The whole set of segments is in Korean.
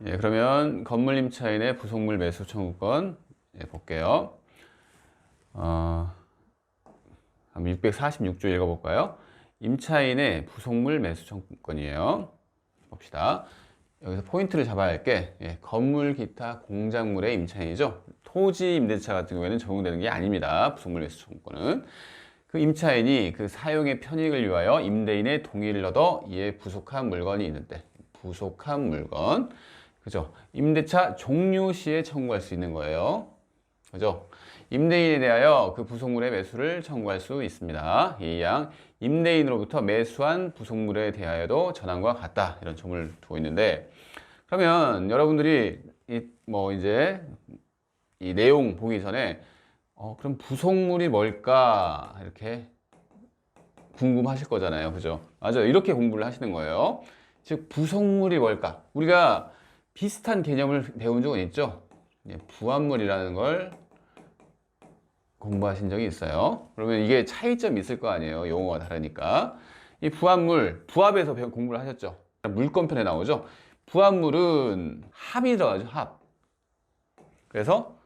예, 그러면 건물 임차인의 부속물 매수 청구권 볼게요. 한번 646조 읽어볼까요? 임차인의 부속물 매수 청구권이에요. 봅시다. 여기서 포인트를 잡아야 할 게 건물, 기타, 공작물의 임차인이죠. 토지 임대차 같은 경우에는 적용되는 게 아닙니다. 부속물 매수 청구권은. 그 임차인이 그 사용의 편익을 위하여 임대인의 동의를 얻어 이에 부속한 물건이 있는데, 부속한 물건, 그죠? 임대차 종료 시에 청구할 수 있는 거예요. 그죠? 임대인에 대하여 그 부속물의 매수를 청구할 수 있습니다. 이양 임대인으로부터 매수한 부속물에 대하여도 전항과 같다. 이런 점을 두고 있는데, 그러면 여러분들이 이제 이 내용 보기 전에 그럼 부속물이 뭘까 이렇게 궁금하실 거잖아요. 그죠? 맞아요. 이렇게 공부를 하시는 거예요. 즉 부속물이 뭘까? 우리가 비슷한 개념을 배운 적은 있죠. 부합물이라는 걸 공부하신 적이 있어요. 그러면 이게 차이점이 있을 거 아니에요. 용어가 다르니까. 이 부합물, 부합에서 공부를 하셨죠. 물권편에 나오죠. 부합물은 합이 들어가죠. 합. 그래서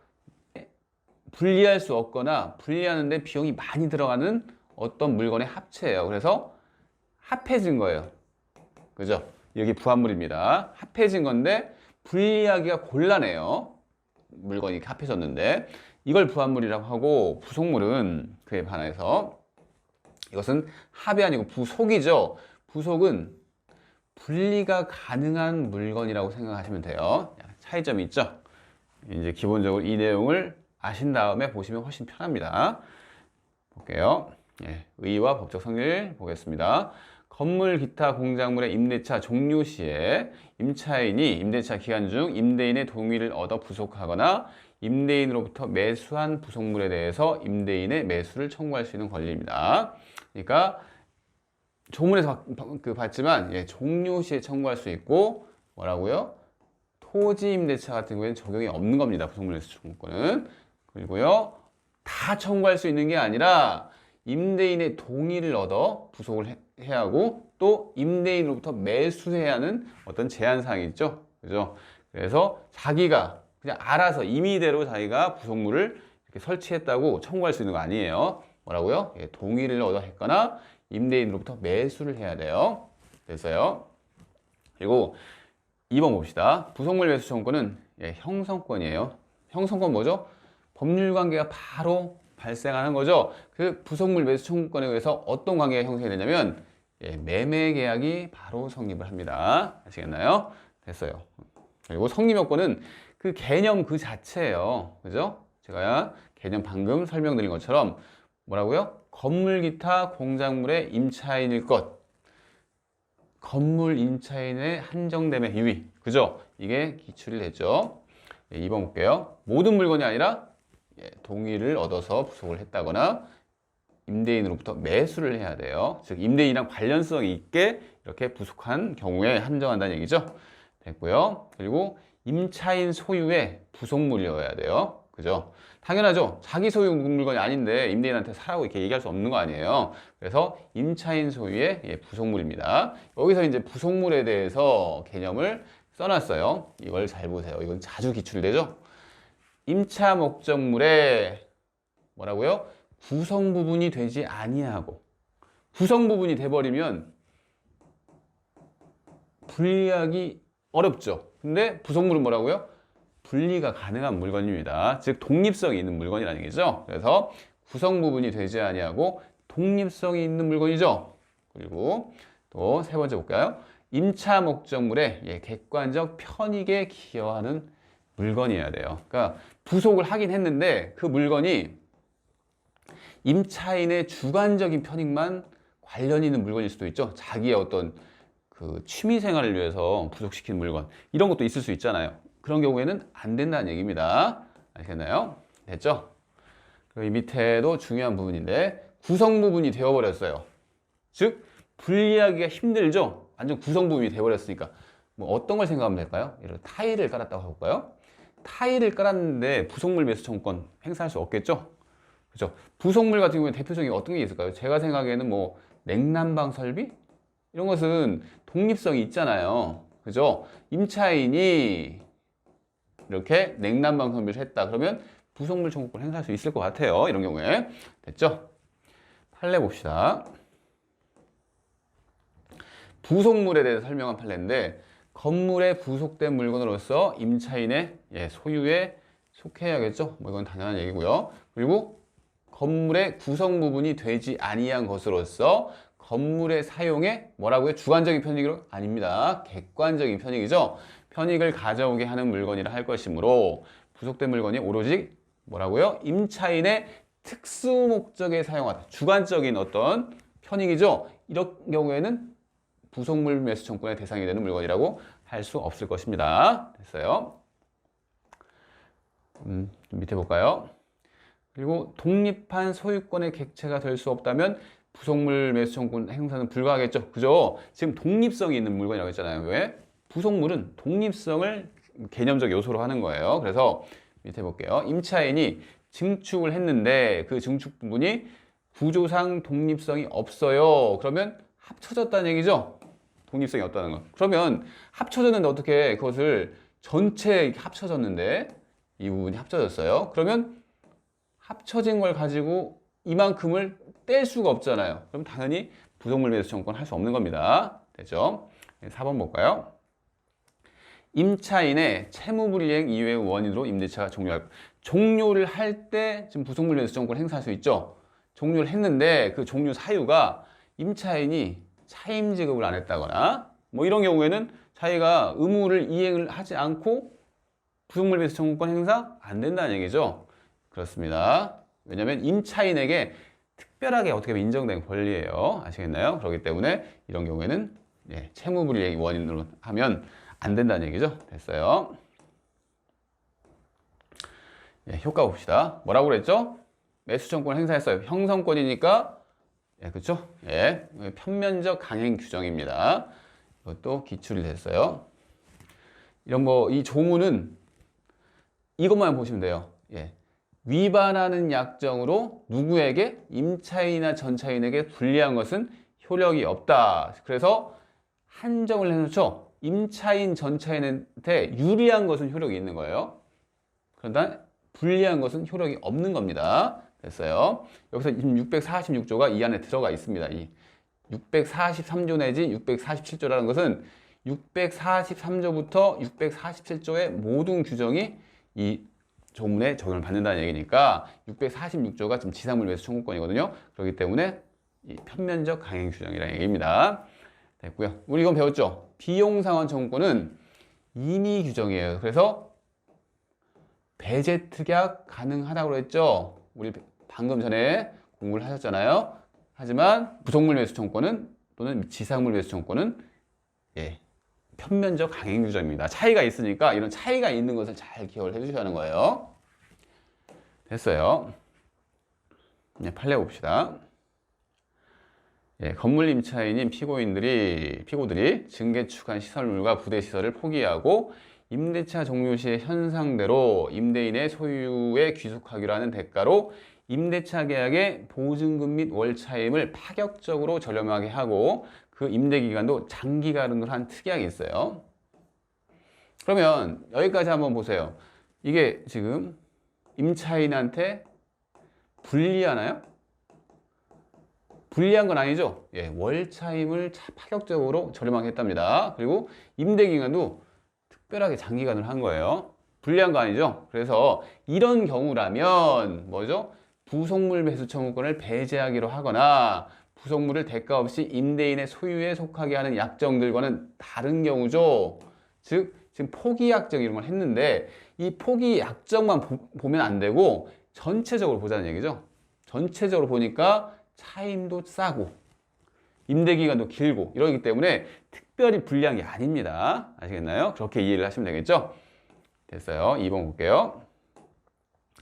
분리할 수 없거나 분리하는데 비용이 많이 들어가는 어떤 물건의 합체예요. 그래서 합해진 거예요. 그죠? 여기 부합물입니다. 합해진 건데 분리하기가 곤란해요. 물건이 합해졌는데 이걸 부합물이라고 하고, 부속물은 그에 반해서 이것은 합이 아니고 부속이죠. 부속은 분리가 가능한 물건이라고 생각하시면 돼요. 차이점이 있죠. 이제 기본적으로 이 내용을 아신 다음에 보시면 훨씬 편합니다. 볼게요. 의의와 법적 성질 보겠습니다. 건물, 기타, 공작물의 임대차 종료 시에 임차인이 임대차 기간 중 임대인의 동의를 얻어 부속하거나 임대인으로부터 매수한 부속물에 대해서 임대인의 매수를 청구할 수 있는 권리입니다. 그러니까 조문에서 봤지만 종료 시에 청구할 수 있고, 뭐라고요? 토지 임대차 같은 경우에는 적용이 없는 겁니다. 부속물 매수 청구권은. 그리고요, 다 청구할 수 있는 게 아니라 임대인의 동의를 얻어 부속을 해야 하고, 또 임대인으로부터 매수해야 하는 어떤 제한사항이 있죠. 그죠? 그래서 자기가 그냥 알아서 임의대로 자기가 부속물을 이렇게 설치했다고 청구할 수 있는 거 아니에요. 뭐라고요? 동의를 얻어 했거나 임대인으로부터 매수를 해야 돼요. 됐어요. 그리고 2번 봅시다. 부속물 매수 청구권은 형성권이에요. 형성권 뭐죠? 법률 관계가 바로 발생하는 거죠. 그 부속물 매수 청구권에 의해서 어떤 관계가 형성이 되냐면 매매 계약이 바로 성립을 합니다. 아시겠나요? 됐어요. 그리고 성립 요건은 그 개념 그 자체예요. 그죠? 제가 개념 방금 설명드린 것처럼 뭐라고요? 건물, 기타, 공작물의 임차인일 것. 건물 임차인의 한정됨의 유의. 그죠? 이게 기출이 됐죠. 2번 볼게요. 모든 물건이 아니라 동의를 얻어서 부속을 했다거나 임대인으로부터 매수를 해야 돼요. 즉 임대인이랑 관련성이 있게 이렇게 부속한 경우에 한정한다는 얘기죠. 됐고요. 그리고 임차인 소유의 부속물이어야 돼요. 그죠? 당연하죠. 자기 소유 물건이 아닌데 임대인한테 사라고 이렇게 얘기할 수 없는 거 아니에요. 그래서 임차인 소유의 부속물입니다. 여기서 이제 부속물에 대해서 개념을 써놨어요. 이걸 잘 보세요. 이건 자주 기출되죠. 임차 목적물에 뭐라고요? 구성 부분이 되지 아니하고, 구성 부분이 돼버리면 분리하기 어렵죠. 근데 부속물은 뭐라고요? 분리가 가능한 물건입니다. 즉 독립성이 있는 물건이라는 얘기죠. 그래서 구성 부분이 되지 아니하고 독립성이 있는 물건이죠. 그리고 또 세 번째 볼까요? 임차 목적물에 객관적 편익에 기여하는 물건이어야 돼요. 그러니까 부속을 하긴 했는데 그 물건이 임차인의 주관적인 편익만 관련 있는 물건일 수도 있죠. 자기의 어떤 그 취미 생활을 위해서 부속시킨 물건, 이런 것도 있을 수 있잖아요. 그런 경우에는 안 된다는 얘기입니다. 아시겠나요? 됐죠? 그리고 이 밑에도 중요한 부분인데, 구성 부분이 되어버렸어요. 즉 분리하기가 힘들죠. 완전 구성 부분이 되어버렸으니까 뭐 어떤 걸 생각하면 될까요? 이런 타일을 깔았다고 해볼까요? 타일을 깔았는데 부속물 매수 청구권 행사할 수 없겠죠? 그죠? 부속물 같은 경우에 대표적인 어떤 게 있을까요? 제가 생각에는 뭐 냉난방 설비? 이런 것은 독립성이 있잖아요. 그죠? 임차인이 이렇게 냉난방 소비를 했다. 그러면 부속물 청구권 행사할 수 있을 것 같아요. 이런 경우에. 됐죠? 판례 봅시다. 부속물에 대해서 설명한 판례인데 건물에 부속된 물건으로서 임차인의 소유에 속해야겠죠. 뭐 이건 당연한 얘기고요. 그리고 건물의 구성 부분이 되지 아니한 것으로서 건물의 사용에 뭐라고요? 주관적인 편익으로? 아닙니다. 객관적인 편익이죠. 편익을 가져오게 하는 물건이라 할 것이므로 부속된 물건이 오로지 뭐라고요? 임차인의 특수 목적에 사용하다. 주관적인 어떤 편익이죠. 이런 경우에는 부속물 매수 청구권의 대상이 되는 물건이라고 할 수 없을 것입니다. 됐어요. 좀 밑에 볼까요? 그리고 독립한 소유권의 객체가 될 수 없다면 부속물 매수 청구권 행사는 불가하겠죠. 그죠? 지금 독립성이 있는 물건이라고 했잖아요. 왜? 부속물은 독립성을 개념적 요소로 하는 거예요. 그래서 밑에 볼게요. 임차인이 증축을 했는데 그 증축 부분이 구조상 독립성이 없어요. 그러면 합쳐졌다는 얘기죠. 독립성이 없다는 거. 그러면 합쳐졌는데 어떻게 그것을 전체 합쳐졌는데 이 부분이 합쳐졌어요. 그러면 합쳐진 걸 가지고 이만큼을 뗄 수가 없잖아요. 그럼 당연히 부속물 매수 청구권 할 수 없는 겁니다. 됐죠? 4번 볼까요? 임차인의 채무불이행 이외의 원인으로 임대차가 종료를 할 때 지금 부속물 매수 청구권 행사할 수 있죠. 종료를 했는데 그 종료 사유가 임차인이 차임 지급을 안 했다거나 뭐 이런 경우에는 자기가 의무를 이행을 하지 않고 부속물 매수 청구권 행사 안 된다는 얘기죠. 그렇습니다. 왜냐하면 임차인에게 특별하게 어떻게 보면 인정된 권리예요. 아시겠나요? 그렇기 때문에 이런 경우에는 채무불이행 원인으로 하면 안 된다는 얘기죠. 됐어요. 효과 봅시다. 뭐라고 그랬죠? 매수 청구권 행사했어요. 형성권이니까 그렇죠? 편면적 강행 규정입니다. 이것도 기출이 됐어요. 이런 거 이 조문은 이것만 보시면 돼요. 위반하는 약정으로 누구에게? 임차인이나 전차인에게 불리한 것은 효력이 없다. 그래서 한정을 해놓죠. 임차인, 전차인한테 유리한 것은 효력이 있는 거예요. 그러나 불리한 것은 효력이 없는 겁니다. 됐어요. 여기서 646조가 이 안에 들어가 있습니다. 이 643조 내지 647조라는 것은 643조부터 647조의 모든 규정이 이 조문에 적용을 받는다는 얘기니까 646조가 지금 지상물 매수 청구권이거든요. 그렇기 때문에 이 편면적 강행 규정이라는 얘기입니다. 됐고요. 우리 이건 배웠죠? 비용상환 청구권은 임의 규정이에요. 그래서 배제 특약 가능하다고 했죠. 우리 방금 전에 공부를 하셨잖아요. 하지만 부속물 매수 청구권은 또는 지상물 매수 청구권은 편면적 강행 규정입니다. 차이가 있으니까 이런 차이가 있는 것을 잘 기억을 해주셔야 하는 거예요. 됐어요. 판례 봅시다. 건물 임차인인 피고들이 증개축한 시설물과 부대 시설을 포기하고 임대차 종료 시의 현상대로 임대인의 소유에 귀속하기로 하는 대가로 임대차 계약의 보증금 및 월차임을 파격적으로 저렴하게 하고 그 임대기간도 장기간으로 한 특약이 있어요. 그러면 여기까지 한번 보세요. 이게 지금 임차인한테 불리하나요? 불리한 건 아니죠. 월차임을 파격적으로 저렴하게 했답니다. 그리고 임대기간도 특별하게 장기간을 한 거예요. 불리한 거 아니죠. 그래서 이런 경우라면 뭐죠? 부속물 매수 청구권을 배제하기로 하거나 부속물을 대가 없이 임대인의 소유에 속하게 하는 약정들과는 다른 경우죠. 즉 지금 포기 약정 이런 걸 했는데 이 포기 약정만 보면 안 되고 전체적으로 보자는 얘기죠. 전체적으로 보니까 차임도 싸고 임대기간도 길고 이러기 때문에 특별히 불리한 게 아닙니다. 아시겠나요? 그렇게 이해를 하시면 되겠죠? 됐어요. 2번 볼게요.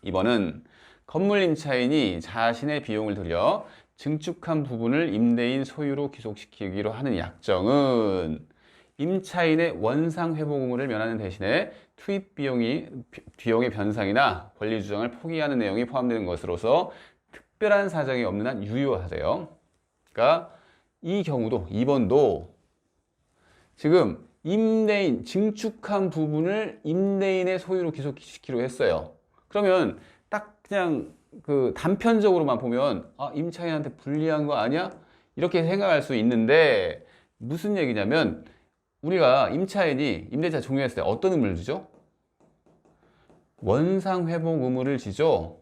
2번은 건물 임차인이 자신의 비용을 들여 증축한 부분을 임대인 소유로 귀속시키기로 하는 약정은 임차인의 원상 회복 의무를 면하는 대신에 투입 비용의 변상이나 권리 주장을 포기하는 내용이 포함되는 것으로서 특별한 사정이 없는 한 유효하세요. 그러니까 이 경우도 2번도 지금 임대인, 증축한 부분을 임대인의 소유로 귀속시키기로 했어요. 그러면 딱 그냥 그 단편적으로만 보면 아, 임차인한테 불리한 거 아니야? 이렇게 생각할 수 있는데 무슨 얘기냐면 우리가 임차인이 임대차 종료했을 때 어떤 의무를 지죠? 원상회복 의무를 지죠.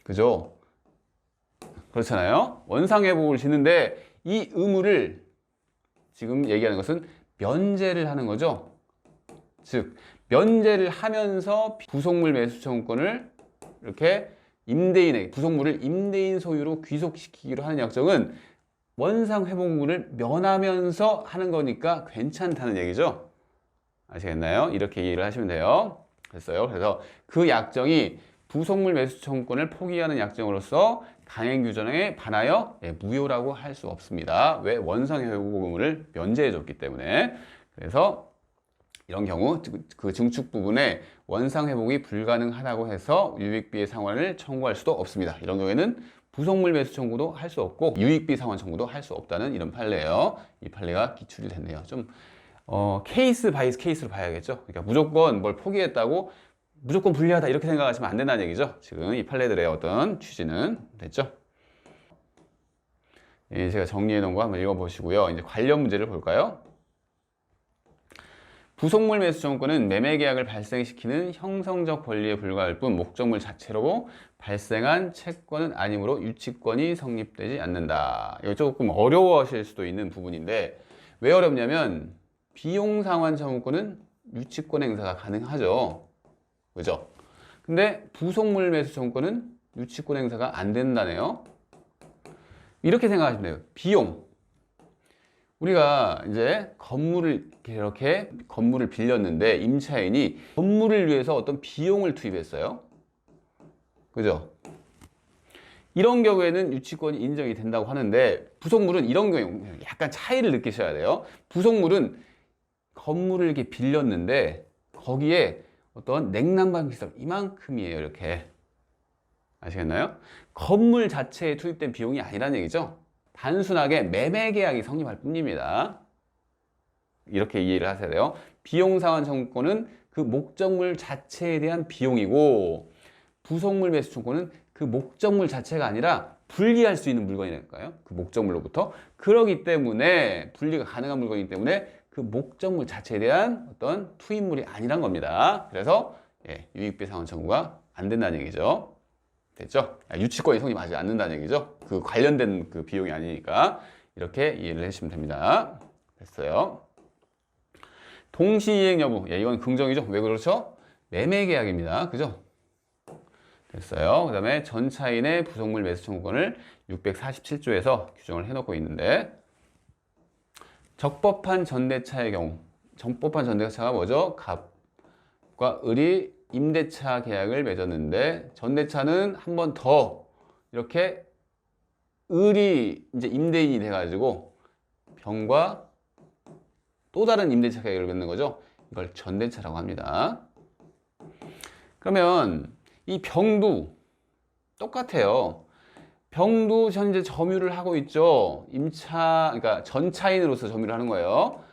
그죠? 그렇잖아요. 원상회복을 지는데 이 의무를 지금 얘기하는 것은 면제를 하는 거죠. 즉 면제를 하면서 부속물 매수 청구권을 이렇게 임대인에게 부속물을 임대인 소유로 귀속시키기로 하는 약정은 원상 회복물을 면하면서 하는 거니까 괜찮다는 얘기죠. 아시겠나요? 이렇게 이해를 하시면 돼요. 됐어요. 그래서 그 약정이 부속물 매수 청구권을 포기하는 약정으로서 강행 규정에 반하여 무효라고 할 수 없습니다. 왜? 원상 회복 의무를 면제해 줬기 때문에. 그래서 이런 경우 그 증축 부분에 원상 회복이 불가능하다고 해서 유익비의 상환을 청구할 수도 없습니다. 이런 경우에는 부속물 매수 청구도 할 수 없고 유익비 상환 청구도 할 수 없다는 이런 판례예요. 이 판례가 기출이 됐네요. 좀 케이스 바이 케이스로 봐야겠죠. 그러니까 무조건 뭘 포기했다고 무조건 불리하다 이렇게 생각하시면 안 된다는 얘기죠. 지금 이 판례들의 어떤 취지는 됐죠. 예, 제가 정리해 놓은 거 한번 읽어보시고요. 이제 관련 문제를 볼까요? 부속물 매수 청구권은 매매 계약을 발생시키는 형성적 권리에 불과할 뿐 목적물 자체로 발생한 채권은 아니므로 유치권이 성립되지 않는다. 이거 조금 어려워하실 수도 있는 부분인데 왜 어렵냐면 비용상환 청구권은 유치권 행사가 가능하죠. 그죠? 근데 부속물 매수 청구권은 유치권 행사가 안 된다네요. 이렇게 생각하시면 돼요. 비용. 우리가 이제 건물을 이렇게 건물을 빌렸는데 임차인이 건물을 위해서 어떤 비용을 투입했어요. 그죠? 이런 경우에는 유치권이 인정이 된다고 하는데 부속물은 이런 경우 약간 차이를 느끼셔야 돼요. 부속물은 건물을 이렇게 빌렸는데 거기에 어떤 냉난방 시설 이만큼이에요. 이렇게 아시겠나요? 건물 자체에 투입된 비용이 아니라는 얘기죠. 단순하게 매매 계약이 성립할 뿐입니다. 이렇게 이해를 하셔야 돼요. 비용상환 청구권은 그 목적물 자체에 대한 비용이고 부속물 매수 청구권은 그 목적물 자체가 아니라 분리할 수 있는 물건이니까요. 그 목적물로부터. 그러기 때문에 분리가 가능한 물건이기 때문에 그 목적물 자체에 대한 어떤 투입물이 아니란 겁니다. 그래서 유익비 상환 청구가 안 된다는 얘기죠. 됐죠? 유치권이 성립하지 않는다는 얘기죠. 그 관련된 그 비용이 아니니까 이렇게 이해를 해주시면 됩니다. 됐어요. 동시이행 여부. 이건 긍정이죠. 왜 그렇죠? 매매 계약입니다. 그죠? 됐어요. 그 다음에 전차인의 부속물 매수 청구권을 647조에서 규정을 해놓고 있는데 적법한 전대차의 경우 적법한 전대차가 뭐죠? 갑과 을이 임대차 계약을 맺었는데 전대차는 한 번 더 이렇게 을이 이제 임대인이 돼가지고 병과 또 다른 임대차 계약을 맺는 거죠. 이걸 전대차라고 합니다. 그러면 이 병도 똑같아요. 병도 현재 점유를 하고 있죠. 그러니까 전차인으로서 점유를 하는 거예요.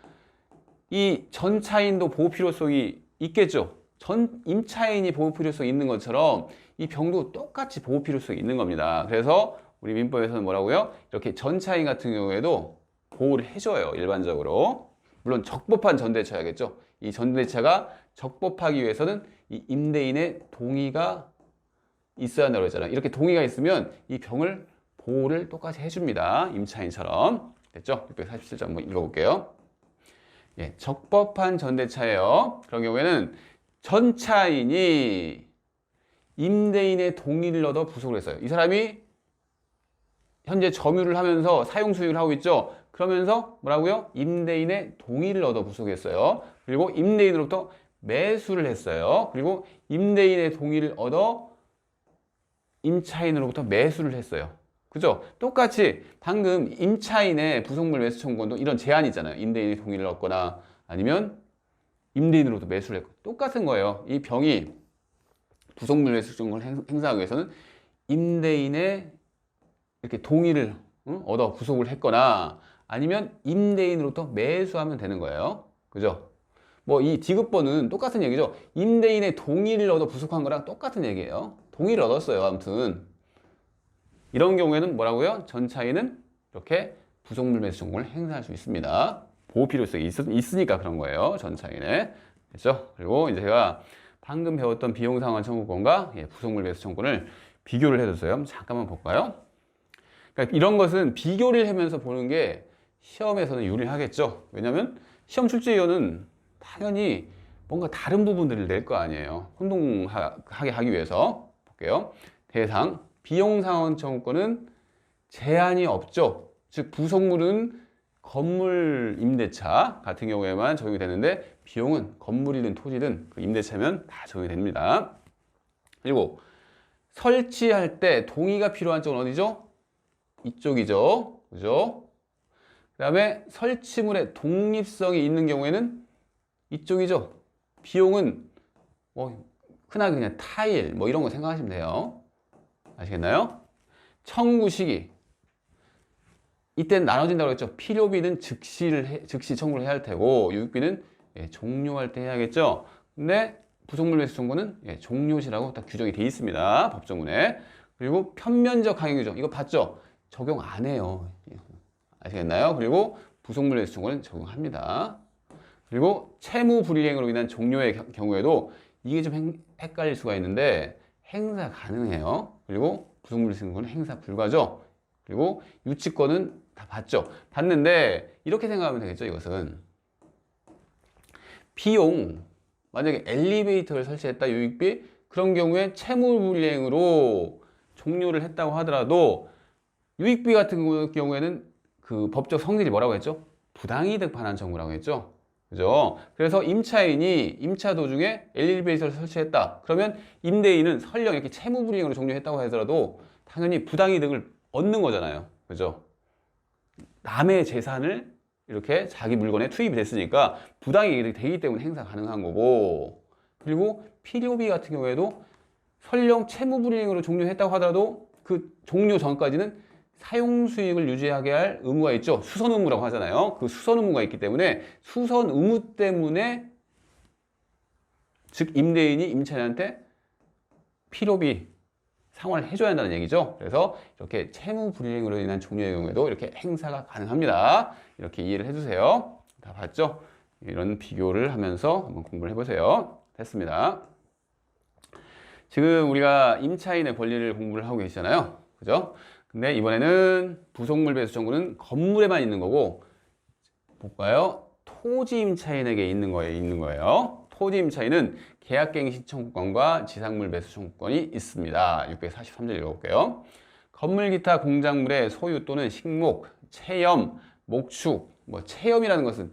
이 전차인도 보호 필요성이 있겠죠. 임차인이 보호 필요성이 있는 것처럼 이 병도 똑같이 보호 필요성이 있는 겁니다. 그래서 우리 민법에서는 뭐라고요? 이렇게 전차인 같은 경우에도 보호를 해줘요. 일반적으로. 물론 적법한 전대차야겠죠. 이 전대차가 적법하기 위해서는 이 임대인의 동의가 있어야 한다고 했잖아요. 이렇게 동의가 있으면 이 병을 보호를 똑같이 해줍니다. 임차인처럼. 됐죠? 647조 한번 읽어볼게요. 예, 적법한 전대차예요. 그런 경우에는 전차인이 임대인의 동의를 얻어 부속을 했어요. 이 사람이 현재 점유를 하면서 사용 수익을 하고 있죠. 그러면서 뭐라고요? 임대인의 동의를 얻어 부속했어요. 그리고 임대인으로부터 매수를 했어요. 그리고 임대인의 동의를 얻어 임차인으로부터 매수를 했어요. 그죠? 똑같이 방금 임차인의 부속물 매수 청구권도 이런 제한이 있잖아요. 임대인의 동의를 얻거나 아니면 임대인으로부터 매수를 했고 똑같은 거예요. 이 병이 부속물 매수 청구권을 행사하기 위해서는 임대인의 이렇게 동의를 얻어 부속을 했거나 아니면 임대인으로부터 매수하면 되는 거예요. 그죠? 뭐 이 디귿번은 똑같은 얘기죠. 임대인의 동의를 얻어 부속한 거랑 똑같은 얘기예요. 동의를 얻었어요. 아무튼 이런 경우에는 뭐라고요? 전차인은 이렇게 부속물 매수 청구를 행사할 수 있습니다. 보호 필요성이 있으니까 그런 거예요. 전차인에. 됐죠? 그리고 이제 제가 방금 배웠던 비용상환 청구권과 부속물 매수 청구권을 비교를 해줬어요. 잠깐만 볼까요? 그러니까 이런 것은 비교를 하면서 보는 게 시험에서는 유리하겠죠. 왜냐하면 시험 출제위원은 당연히 뭔가 다른 부분들을 낼 거 아니에요. 혼동하게 하기 위해서. 볼게요. 대상, 비용상환 청구권은 제한이 없죠. 즉 부속물은 건물 임대차 같은 경우에만 적용이 되는데 비용은 건물이든 토지든 그 임대차면 다 적용이 됩니다. 그리고 설치할 때 동의가 필요한 쪽은 어디죠? 이쪽이죠. 그죠? 그 다음에 설치물의 독립성이 있는 경우에는 이쪽이죠. 비용은 뭐 흔하게 그냥 타일 뭐 이런 거 생각하시면 돼요. 아시겠나요? 청구 시기. 이때는 나눠진다고 했죠. 필요비는 즉시 청구를 해야 할 테고 유익비는 종료할 때 해야겠죠. 근데 부속물 매수 청구는 종료시라고 딱 규정이 돼 있습니다. 법정문에. 그리고 편면적 항의 규정. 이거 봤죠? 적용 안 해요. 아시겠나요? 그리고 부속물 매수 청구는 적용합니다. 그리고 채무 불이행으로 인한 종료의 경우에도 이게 좀 헷갈릴 수가 있는데 행사 가능해요. 그리고 부속물 매수 청구는 행사 불가죠. 그리고 유치권은 다 봤죠. 봤는데 이렇게 생각하면 되겠죠. 이것은 비용, 만약에 엘리베이터를 설치했다 유익비, 그런 경우에 채무불이행으로 종료를 했다고 하더라도 유익비 같은 경우에는 그 법적 성질이 뭐라고 했죠? 부당이득 반환 청구라고 했죠. 그죠? 그래서 임차인이 임차 도중에 엘리베이터를 설치했다. 그러면 임대인은 설령 이렇게 채무불이행으로 종료했다고 하더라도 당연히 부당이득을 얻는 거잖아요. 그죠? 남의 재산을 이렇게 자기 물건에 투입이 됐으니까 부당이익이 되기 때문에 행사 가능한 거고, 그리고 필요비 같은 경우에도 설령 채무불이행으로 종료했다고 하더라도 그 종료 전까지는 사용 수익을 유지하게 할 의무가 있죠. 수선 의무라고 하잖아요. 그 수선 의무가 있기 때문에 수선 의무 때문에 즉 임대인이 임차인한테 필요비 상환을 해줘야 한다는 얘기죠. 그래서 이렇게 채무 불이행으로 인한 종료의 경우에도 이렇게 행사가 가능합니다. 이렇게 이해를 해주세요. 다 봤죠? 이런 비교를 하면서 한번 공부를 해보세요. 됐습니다. 지금 우리가 임차인의 권리를 공부를 하고 계시잖아요. 그죠? 근데 이번에는 부속물 배수 청구는 건물에만 있는 거고, 볼까요? 토지 임차인에게 있는 거예요. 토지 임차인은 계약갱신 청구권과 지상물 매수 청구권이 있습니다. 643절 읽어볼게요. 건물 기타 공작물의 소유 또는 식목, 체험, 목축, 뭐 체험이라는 것은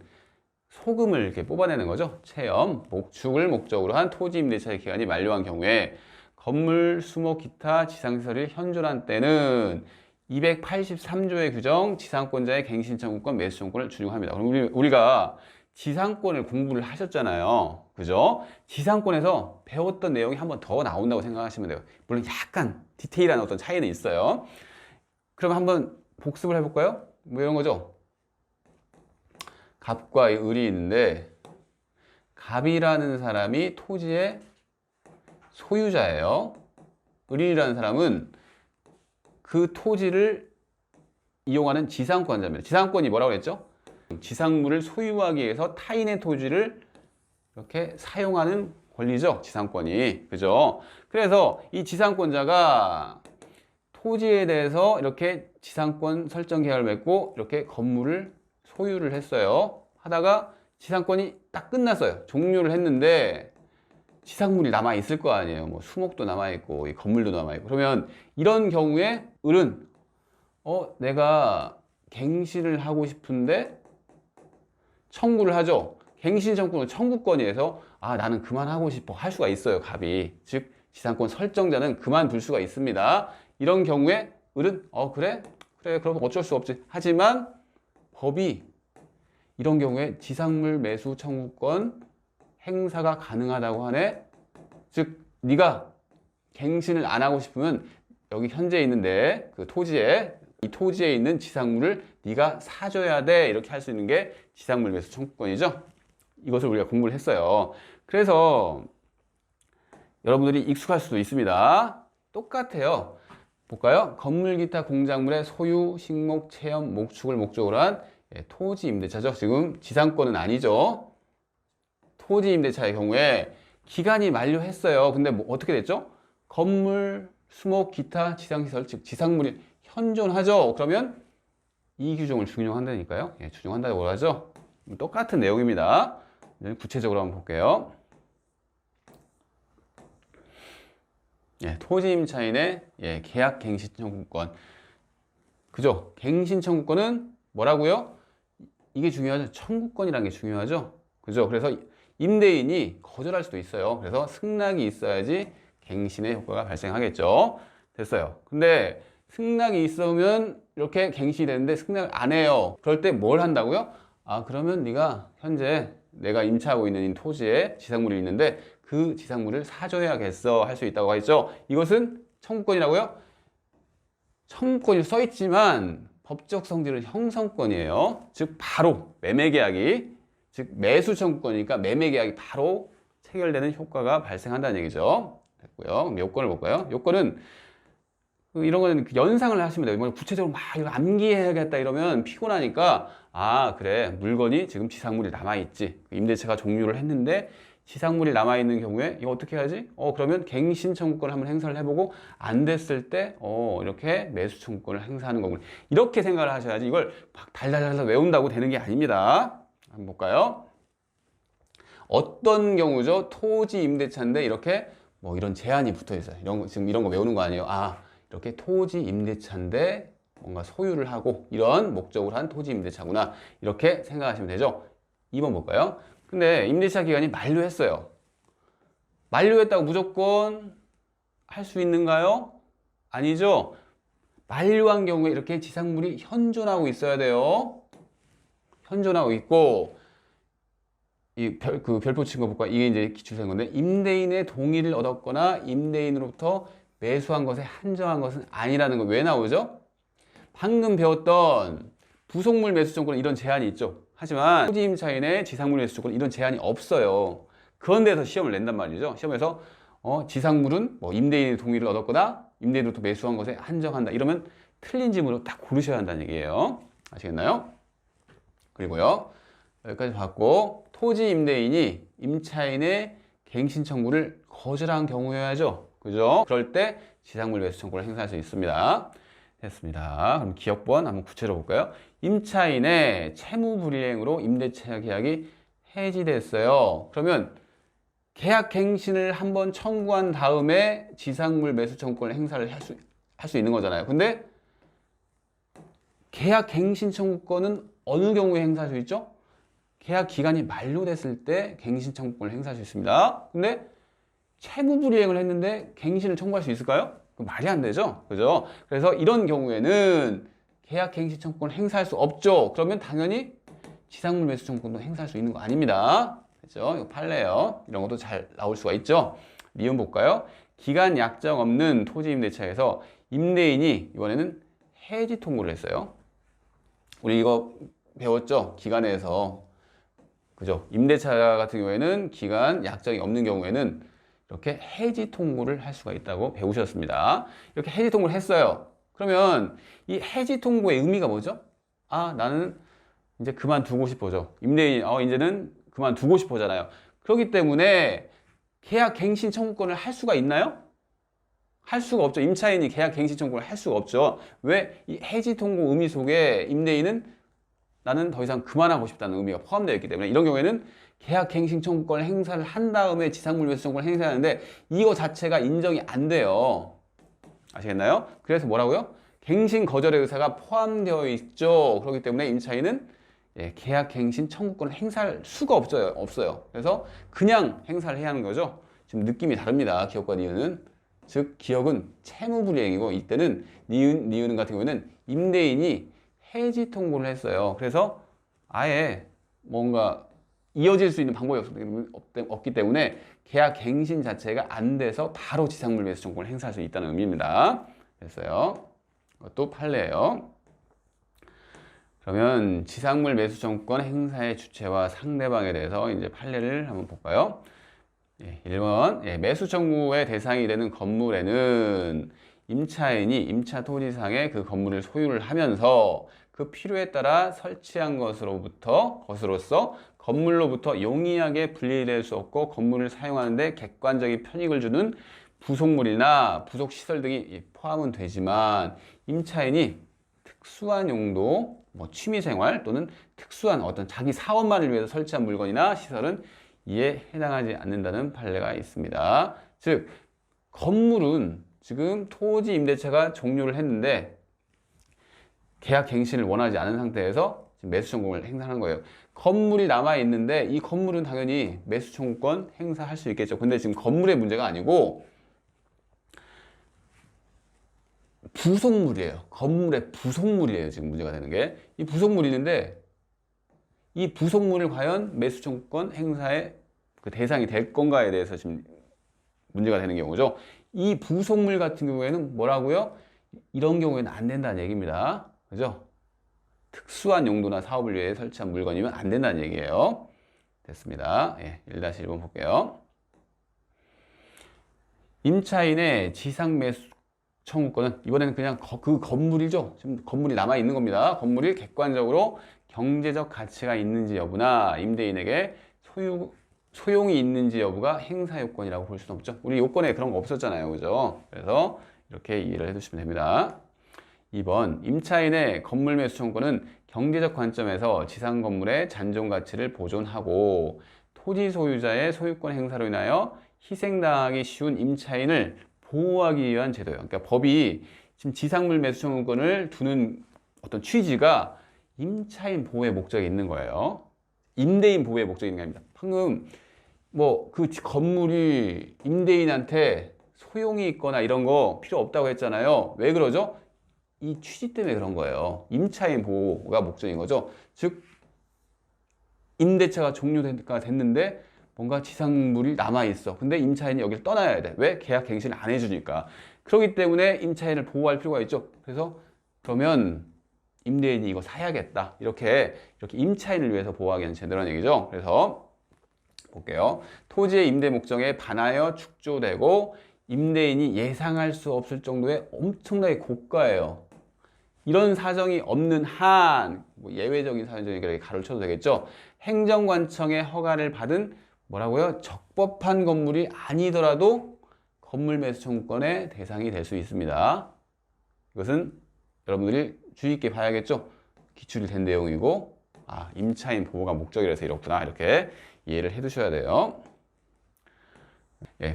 소금을 이렇게 뽑아내는 거죠. 체험, 목축을 목적으로 한 토지 임대차의 기간이 만료한 경우에 건물, 수목, 기타 지상시설이 현존한 때는 283조의 규정 지상권자의 갱신 청구권, 매수 청구권을 준용합니다. 그럼 우리가 지상권을 공부를 하셨잖아요. 그죠? 지상권에서 배웠던 내용이 한 번 더 나온다고 생각하시면 돼요. 물론 약간 디테일한 어떤 차이는 있어요. 그럼 한번 복습을 해볼까요? 뭐 이런 거죠. 갑과 을이 있는데 갑이라는 사람이 토지의 소유자예요. 을이라는 사람은 그 토지를 이용하는 지상권자입니다. 지상권이 뭐라고 그랬죠? 지상물을 소유하기 위해서 타인의 토지를 이렇게 사용하는 권리죠. 지상권이. 그죠? 그래서 이 지상권자가 토지에 대해서 이렇게 지상권 설정 계약을 맺고 이렇게 건물을 소유를 했어요. 하다가 지상권이 딱 끝났어요. 종료를 했는데 지상물이 남아 있을 거 아니에요. 뭐 수목도 남아 있고 이 건물도 남아 있고. 그러면 이런 경우에 을은 내가 갱신을 하고 싶은데 청구를 하죠. 갱신 청구는 청구권이어서 나는 그만하고 싶어 할 수가 있어요. 갑이. 즉 지상권 설정자는 그만둘 수가 있습니다. 이런 경우에 을은 그래 그럼 어쩔 수 없지. 하지만 법이 이런 경우에 지상물 매수 청구권 행사가 가능하다고 하네. 즉 네가 갱신을 안 하고 싶으면 여기 현재 있는데 그 토지에 이 토지에 있는 지상물을 네가 사줘야 돼. 이렇게 할 수 있는 게 지상물 매수 청구권이죠. 이것을 우리가 공부를 했어요. 그래서 여러분들이 익숙할 수도 있습니다. 똑같아요. 볼까요? 건물 기타 공작물의 소유, 식목, 체험, 목축을 목적으로 한 토지 임대차죠. 지금 지상권은 아니죠. 토지 임대차의 경우에 기간이 만료했어요. 근데 뭐 어떻게 됐죠? 건물, 수목, 기타, 지상시설, 즉 지상물이 현존하죠. 그러면 이 규정을 준용한다니까요. 준용한다고 하죠. 똑같은 내용입니다. 구체적으로 한번 볼게요. 토지 임차인의 계약 갱신 청구권. 그죠? 갱신 청구권은 뭐라고요? 이게 중요하죠. 청구권이라는 게 중요하죠. 그죠? 그래서 임대인이 거절할 수도 있어요. 그래서 승낙이 있어야지 갱신의 효과가 발생하겠죠. 됐어요. 근데 승낙이 있으면 이렇게 갱신이 되는데 승낙을 안 해요. 그럴 때 뭘 한다고요? 그러면 네가 현재 내가 임차하고 있는 이 토지에 지상물이 있는데 그 지상물을 사줘야겠어 할 수 있다고 하죠. 이것은 청구권이라고요? 청구권이 써 있지만 법적 성질은 형성권이에요. 즉 바로 매매계약이, 즉 매수 청구권이니까 매매계약이 바로 체결되는 효과가 발생한다는 얘기죠. 됐고요. 그럼 요건을 볼까요? 요건은 이런 거는 연상을 하시면 돼요. 이걸 구체적으로 막 이거 암기해야겠다 이러면 피곤하니까 그래, 물건이 지금 지상물이 남아있지. 임대차가 종료를 했는데 지상물이 남아있는 경우에 이거 어떻게 해야지? 그러면 갱신 청구권을 한번 행사를 해보고 안 됐을 때 이렇게 매수 청구권을 행사하는 거군요. 이렇게 생각을 하셔야지 이걸 막 달달달 외운다고 되는 게 아닙니다. 한번 볼까요? 어떤 경우죠? 토지 임대차인데 이렇게 뭐 이런 제한이 붙어 있어요. 지금 이런 거 외우는 거 아니에요? 이렇게 토지 임대차인데 뭔가 소유를 하고 이런 목적으로 한 토지 임대차구나. 이렇게 생각하시면 되죠. 2번 볼까요? 근데 임대차 기간이 만료했어요. 만료했다고 무조건 할 수 있는가요? 아니죠. 만료한 경우에 이렇게 지상물이 현존하고 있어야 돼요. 현존하고 있고 별표 친 거 볼까? 이게 이제 기출된 건데 임대인의 동의를 얻었거나 임대인으로부터 매수한 것에 한정한 것은 아니라는 거 왜 나오죠? 방금 배웠던 부속물 매수 청구는 이런 제한이 있죠. 하지만 토지 임차인의 지상물 매수 청구는 이런 제한이 없어요. 그런 데서 시험을 낸단 말이죠. 시험에서 지상물은 뭐 임대인의 동의를 얻었거나 임대인으로부터 매수한 것에 한정한다. 이러면 틀린 질문으로 딱 고르셔야 한다는 얘기예요. 아시겠나요? 그리고요. 여기까지 봤고 토지 임대인이 임차인의 갱신 청구를 거절한 경우여야죠. 그죠? 그럴 때 지상물 매수 청구를 행사할 수 있습니다. 됐습니다. 그럼 기억번 한번 구체로 볼까요? 임차인의 채무 불이행으로 임대차 계약이 해지됐어요. 그러면 계약 갱신을 한번 청구한 다음에 지상물 매수 청구권을 행사를 할 수 있는 거잖아요. 근데 계약 갱신 청구권은 어느 경우에 행사할 수 있죠? 계약 기간이 만료됐을 때 갱신 청구권을 행사할 수 있습니다. 근데 채무 불이행을 했는데 갱신을 청구할 수 있을까요? 말이 안 되죠. 그죠? 그래서 이런 경우에는 계약 갱신 청구권을 행사할 수 없죠. 그러면 당연히 지상물 매수 청구권도 행사할 수 있는 거 아닙니다. 그죠? 이거 판례요. 이런 것도 잘 나올 수가 있죠. 니은 볼까요? 기간 약정 없는 토지 임대차에서 임대인이 이번에는 해지 통보를 했어요. 우리 이거 배웠죠? 기간에서. 그죠? 임대차 같은 경우에는 기간 약정이 없는 경우에는 이렇게 해지 통보를 할 수가 있다고 배우셨습니다. 이렇게 해지 통보를 했어요. 그러면 이 해지 통보의 의미가 뭐죠? 나는 이제 그만두고 싶어져. 임대인이 이제는 그만두고 싶어잖아요. 그렇기 때문에 계약 갱신 청구권을 할 수가 있나요? 할 수가 없죠. 임차인이 계약 갱신 청구를 할 수가 없죠. 왜? 이 해지 통보 의미 속에 임대인은 나는 더 이상 그만하고 싶다는 의미가 포함되어 있기 때문에 이런 경우에는 계약 갱신 청구권을 행사를 한 다음에 지상물 매수 청구권을 행사하는데 이거 자체가 인정이 안 돼요. 아시겠나요? 그래서 뭐라고요? 갱신 거절의 의사가 포함되어 있죠. 그렇기 때문에 임차인은 계약 갱신 청구권을 행사할 수가 없어요. 그래서 그냥 행사를 해야 하는 거죠. 지금 느낌이 다릅니다. 기억과 니은은. 즉 기억은 채무불이행이고 이때는 니은 같은 경우에는 임대인이 해지 통보를 했어요. 그래서 아예 뭔가 이어질 수 있는 방법이 없기 때문에 계약 갱신 자체가 안 돼서 바로 지상물 매수 청구권을 행사할 수 있다는 의미입니다. 됐어요. 이것도 판례예요. 그러면 지상물 매수 청구권 행사의 주체와 상대방에 대해서 이제 판례를 한번 볼까요? 1번 매수 청구의 대상이 되는 건물에는 임차인이 임차 토지상에 그 건물을 소유를 하면서 그 필요에 따라 설치한 것으로서 건물로부터 용이하게 분리될 수 없고 건물을 사용하는데 객관적인 편익을 주는 부속물이나 부속시설 등이 포함은 되지만 임차인이 특수한 용도, 취미생활 또는 특수한 어떤 자기 사업만을 위해서 설치한 물건이나 시설은 이에 해당하지 않는다는 판례가 있습니다. 즉, 건물은 지금 토지 임대차가 종료를 했는데 계약 갱신을 원하지 않은 상태에서 지금 매수 청구권을 행사하는 거예요. 건물이 남아 있는데 이 건물은 당연히 매수 청구권 행사할 수 있겠죠. 근데 지금 건물의 문제가 아니고 부속물이에요. 건물의 부속물이에요. 지금 문제가 되는 게. 이 부속물이 있는데 이 부속물을 과연 매수 청구권 행사의 그 대상이 될 건가에 대해서 지금 문제가 되는 경우죠. 이 부속물 같은 경우에는 뭐라고요? 이런 경우에는 안 된다는 얘기입니다. 그죠? 특수한 용도나 사업을 위해 설치한 물건이면 안 된다는 얘기예요. 됐습니다. 1-1번 볼게요. 임차인의 지상 매수 청구권은 이번에는 그냥 그 건물이죠. 지금 건물이 남아 있는 겁니다. 건물이 객관적으로 경제적 가치가 있는지 여부나 임대인에게 소용이 있는지 여부가 행사 요건이라고 볼 수는 없죠. 우리 요건에 그런 거 없었잖아요. 그죠? 그래서 이렇게 이해를 해두시면 됩니다. 2번 임차인의 건물 매수 청구권은 경제적 관점에서 지상 건물의 잔존 가치를 보존하고 토지 소유자의 소유권 행사로 인하여 희생당하기 쉬운 임차인을 보호하기 위한 제도예요. 그러니까 법이 지금 지상물 매수 청구권을 두는 어떤 취지가 임차인 보호의 목적이 있는 거예요. 임대인 보호의 목적이 있는 게 아닙니다. 방금 그 건물이 임대인한테 소용이 있거나 이런 거 필요 없다고 했잖아요. 왜 그러죠? 이 취지 때문에 그런 거예요. 임차인 보호가 목적인 거죠. 즉 임대차가 종료가 됐는데 뭔가 지상물이 남아있어. 근데 임차인이 여기를 떠나야 돼. 왜? 계약 갱신을 안 해주니까. 그렇기 때문에 임차인을 보호할 필요가 있죠. 그래서 그러면 임대인이 이거 사야겠다. 이렇게 임차인을 위해서 보호하기 위한 제도라는 얘기죠. 그래서 볼게요. 토지의 임대 목적에 반하여 축조되고 임대인이 예상할 수 없을 정도의 엄청나게 고가예요. 이런 사정이 없는 한, 예외적인 사정이 그렇게 가로를 쳐도 되겠죠. 행정관청의 허가를 받은 뭐라고요? 적법한 건물이 아니더라도 건물 매수 청구권의 대상이 될 수 있습니다. 이것은 여러분들이 주의 있게 봐야겠죠. 기출이 된 내용이고 임차인 보호가 목적이라서 이렇구나 이렇게 이해를 해 두셔야 돼요.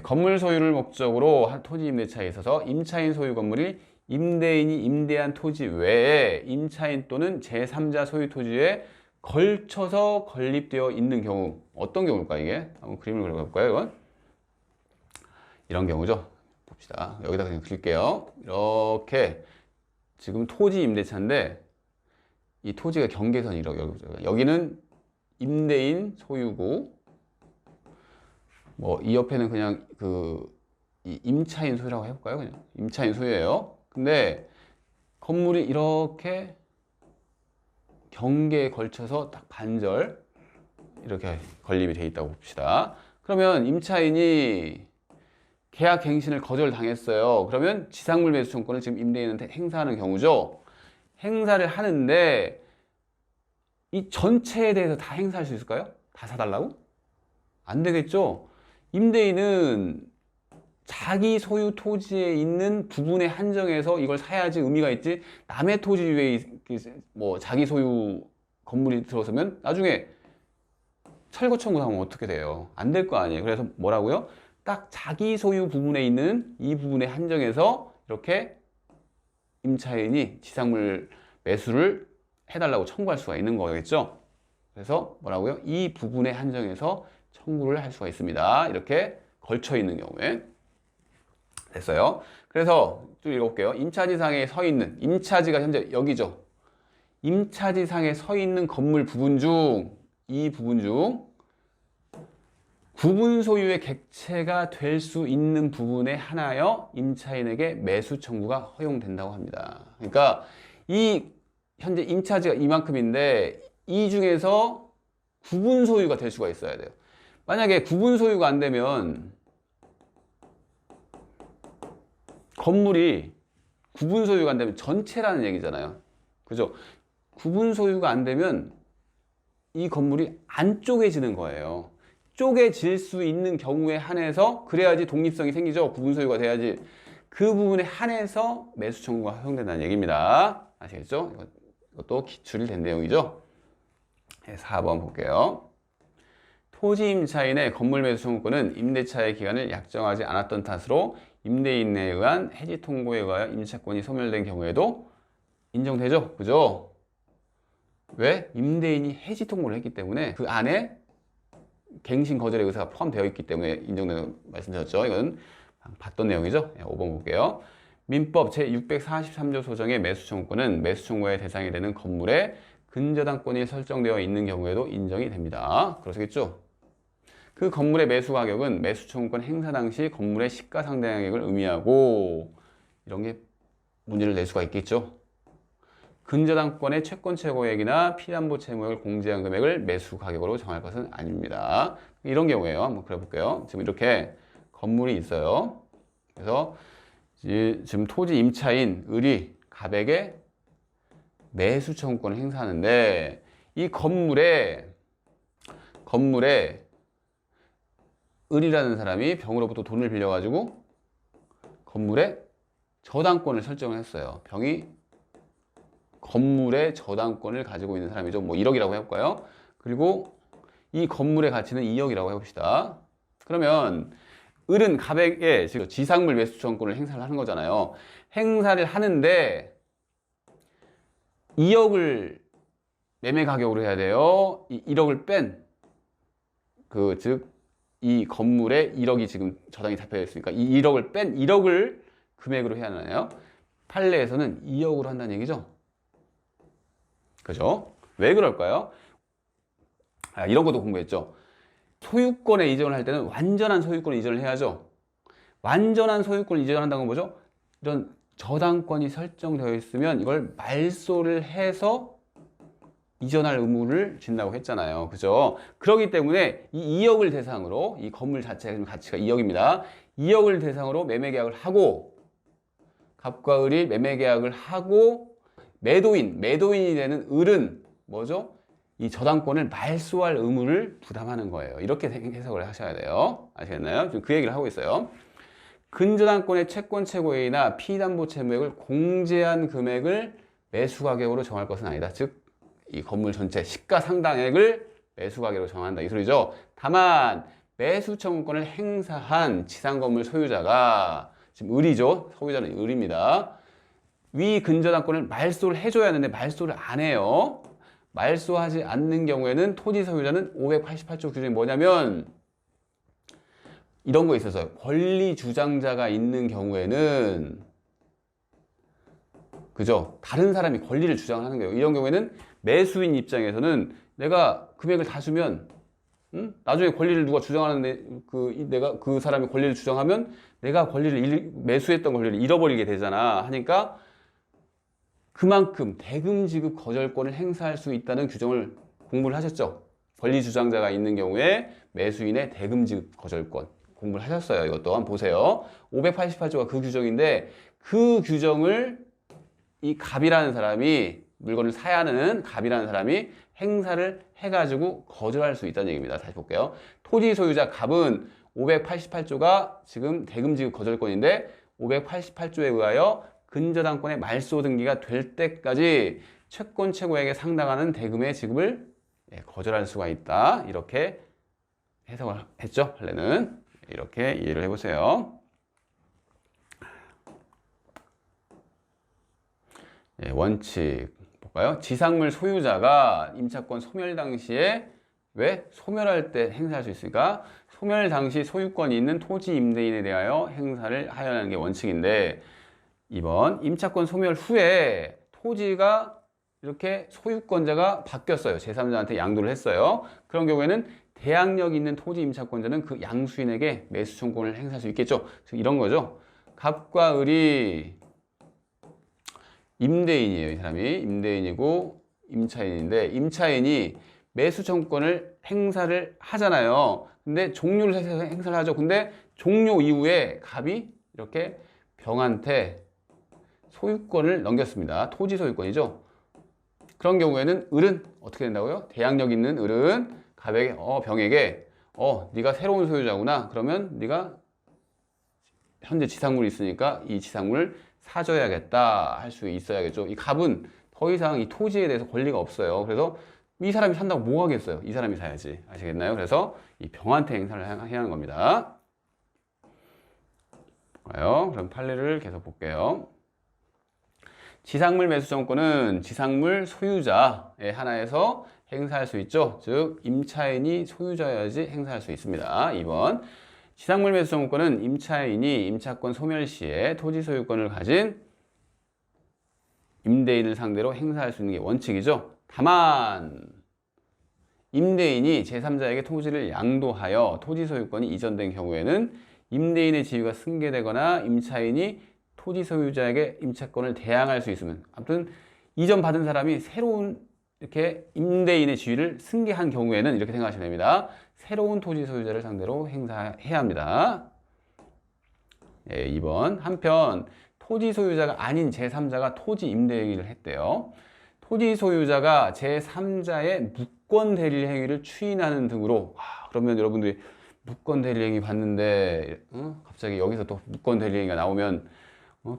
건물 소유를 목적으로 한 토지 임대차에 있어서 임차인 소유 건물이 임대인이 임대한 토지 외에 임차인 또는 제3자 소유 토지에 걸쳐서 건립되어 있는 경우 어떤 경우일까 이게? 한번 그림을 그려볼까요 이건? 이런 경우죠. 봅시다. 여기다 그냥 그릴게요. 이렇게 지금 토지 임대차인데 이 토지가 경계선이 여기는 임대인 소유고 이 옆에는 그냥 이 임차인 소유라고 해볼까요? 그냥 임차인 소유예요. 근데 건물이 이렇게 경계에 걸쳐서 딱 반절 이렇게 건립이 돼 있다고 봅시다. 그러면 임차인이 계약 갱신을 거절당했어요. 그러면 지상물 매수 청구권을 지금 임대인한테 행사하는 경우죠. 행사를 하는데 이 전체에 대해서 다 행사할 수 있을까요? 다 사달라고? 안 되겠죠. 임대인은 자기 소유 토지에 있는 부분에 한정해서 이걸 사야지 의미가 있지, 남의 토지 위에 자기 소유 건물이 들어서면 나중에 철거 청구하면 어떻게 돼요? 안 될 거 아니에요. 그래서 뭐라고요? 딱 자기 소유 부분에 있는 이 부분에 한정해서 이렇게 임차인이 지상물 매수를 해달라고 청구할 수가 있는 거겠죠. 그래서 뭐라고요? 이 부분에 한정해서 청구를 할 수가 있습니다. 이렇게 걸쳐 있는 경우에. 됐어요. 그래서 또 읽어볼게요. 임차지상에 서 있는, 임차지가 현재 여기죠. 임차지상에 서 있는 건물 부분 중, 이 부분 중 부분 소유의 객체가 될 수 있는 부분에 한하여 임차인에게 매수 청구가 허용된다고 합니다. 그러니까 이 현재 임차지가 이만큼인데 이 중에서 구분 소유가 될 수가 있어야 돼요. 만약에 구분 소유가 안 되면 건물이 구분 소유가 안 되면 전체라는 얘기잖아요. 그죠? 구분 소유가 안 되면 이 건물이 안 쪼개지는 거예요. 쪼개질 수 있는 경우에 한해서 그래야지 독립성이 생기죠. 구분 소유가 돼야지. 그 부분에 한해서 매수 청구가 허용된다는 얘기입니다. 아시겠죠? 이것도 기출이 된 내용이죠. 4번 볼게요. 토지 임차인의 건물 매수 청구권은 임대차의 기간을 약정하지 않았던 탓으로 임대인에 의한 해지 통고에 의하여 임차권이 소멸된 경우에도 인정되죠? 그죠? 왜? 임대인이 해지 통고를 했기 때문에 그 안에 갱신 거절의 의사가 포함되어 있기 때문에 인정되는 말씀드렸죠. 이건 봤던 내용이죠. 5번 볼게요. 민법 제643조 소정의 매수 청구권은 매수 청구의 대상이 되는 건물에 근저당권이 설정되어 있는 경우에도 인정이 됩니다. 그러시겠죠? 그 건물의 매수 가격은 매수 청구권 행사 당시 건물의 시가상당액을 의미하고 이런 게 문제를 낼 수가 있겠죠. 근저당권의 채권 최고액이나 피담보 채무액을 공제한 금액을 매수 가격으로 정할 것은 아닙니다. 이런 경우에요. 한번 그려볼게요. 지금 이렇게 건물이 있어요. 그래서 지금 토지 임차인 을이 갑에게 매수 청구권을 행사하는데 이 건물에 을이라는 사람이 병으로부터 돈을 빌려가지고 건물에 저당권을 설정을 했어요. 병이 건물의 저당권을 가지고 있는 사람이죠. 뭐 1억이라고 해볼까요? 그리고 이 건물의 가치는 2억이라고 해봅시다. 그러면 을은 갑에게 지금 지상물 매수 청구권을 행사를 하는 거잖아요. 행사를 하는데 2억을 매매 가격으로 해야 돼요. 이 1억을 뺀 즉 이 건물에 1억이 지금 저당이 잡혀 있으니까 이 1억을 뺀 1억을 금액으로 해야 하나요? 판례에서는 2억으로 한다는 얘기죠. 그죠? 왜 그럴까요? 이런 것도 공부했죠. 소유권에 이전을 할 때는 완전한 소유권 이전을 해야죠. 완전한 소유권 이전을 한다는 건 뭐죠? 이런 저당권이 설정되어 있으면 이걸 말소를 해서 이전할 의무를 진다고 했잖아요. 그죠? 그렇기 때문에 이 2억을 대상으로 이 건물 자체의 가치가 2억입니다. 2억을 대상으로 매매 계약을 하고 갑과 을이 매매 계약을 하고 매도인이 되는 을은 뭐죠? 이 저당권을 말소할 의무를 부담하는 거예요. 이렇게 해석을 하셔야 돼요. 아시겠나요? 지금 그 얘기를 하고 있어요. 근저당권의 채권 최고액이나 피담보 채무액을 공제한 금액을 매수 가격으로 정할 것은 아니다. 즉, 이 건물 전체 시가상당액을 매수 가격으로 정한다. 이 소리죠. 다만 매수 청구권을 행사한 지상건물 소유자가 지금 을이죠. 소유자는 을입니다. 위 근저당권을 말소를 해줘야 하는데 말소를 안 해요. 말소하지 않는 경우에는 토지 소유자는 588조 규정이 뭐냐면 이런 거 있어서 권리 주장자가 있는 경우에는 그죠? 다른 사람이 권리를 주장하는 거예요. 이런 경우에는 매수인 입장에서는 내가 금액을 다 주면 나중에 권리를 누가 주장하는데 내가 그 사람이 권리를 주장하면 내가 매수했던 권리를 잃어버리게 되잖아. 하니까 그만큼 대금 지급 거절권을 행사할 수 있다는 규정을 공부를 하셨죠. 권리 주장자가 있는 경우에 매수인의 대금 지급 거절권 공부를 하셨어요. 이것도 한번 보세요. 588조가 그 규정인데 그 규정을 이 갑이라는 사람이 물건을 사야 하는 갑이라는 사람이 행사를 해가지고 거절할 수 있다는 얘기입니다. 다시 볼게요. 토지 소유자 갑은 588조가 지금 대금 지급 거절권인데 588조에 의하여 근저당권의 말소 등기가 될 때까지 채권 최고액에 상당하는 대금의 지급을 거절할 수가 있다. 이렇게 해석을 했죠. 판례는 이렇게 이해를 해보세요. 원칙 볼까요? 지상물 소유자가 임차권 소멸 당시에 왜? 소멸할 때 행사할 수 있으니까 소멸 당시 소유권이 있는 토지 임대인에 대하여 행사를 하여야 하는 게 원칙인데 2번 임차권 소멸 후에 토지가 이렇게 소유권자가 바뀌었어요. 제3자한테 양도를 했어요. 그런 경우에는 대항력 있는 토지 임차권자는 그 양수인에게 매수 청구권을 행사할 수 있겠죠. 즉 이런 거죠. 갑과 을이 임대인이에요. 이 사람이 임대인이고 임차인인데 임차인이 매수 청구권을 행사를 하잖아요. 근데 종료를 해서 행사를 하죠. 근데 종료 이후에 갑이 이렇게 병한테 소유권을 넘겼습니다. 토지 소유권이죠. 그런 경우에는 을은 어떻게 된다고요? 대항력 있는 을은 갑에게 병에게 네가 새로운 소유자구나. 그러면 네가 현재 지상물이 있으니까 이 지상물을 사줘야겠다 할 수 있어야겠죠. 이 갑은 더 이상 이 토지에 대해서 권리가 없어요. 그래서 이 사람이 산다고 뭐 하겠어요? 이 사람이 사야지. 아시겠나요? 그래서 이 병한테 행사를 해야 하는 겁니다. 그럼 판례를 계속 볼게요. 지상물 매수 청구권은 지상물 소유자의 하나에서 행사할 수 있죠. 즉 임차인이 소유자여야지 행사할 수 있습니다. 2번 지상물 매수 청구권은 임차인이 임차권 소멸 시에 토지 소유권을 가진 임대인을 상대로 행사할 수 있는 게 원칙이죠. 다만 임대인이 제3자에게 토지를 양도하여 토지 소유권이 이전된 경우에는 임대인의 지위가 승계되거나 임차인이 토지 소유자에게 임차권을 대항할 수 있으면, 아무튼 이전 받은 사람이 새로운 이렇게 임대인의 지위를 승계한 경우에는 이렇게 생각하시면 됩니다. 새로운 토지 소유자를 상대로 행사해야 합니다. 2번 한편 토지 소유자가 아닌 제3자가 토지 임대 행위를 했대요. 토지 소유자가 제3자의 무권 대리 행위를 추인하는 등으로, 그러면 여러분들이 무권 대리 행위 봤는데 갑자기 여기서 또 무권 대리 행위가 나오면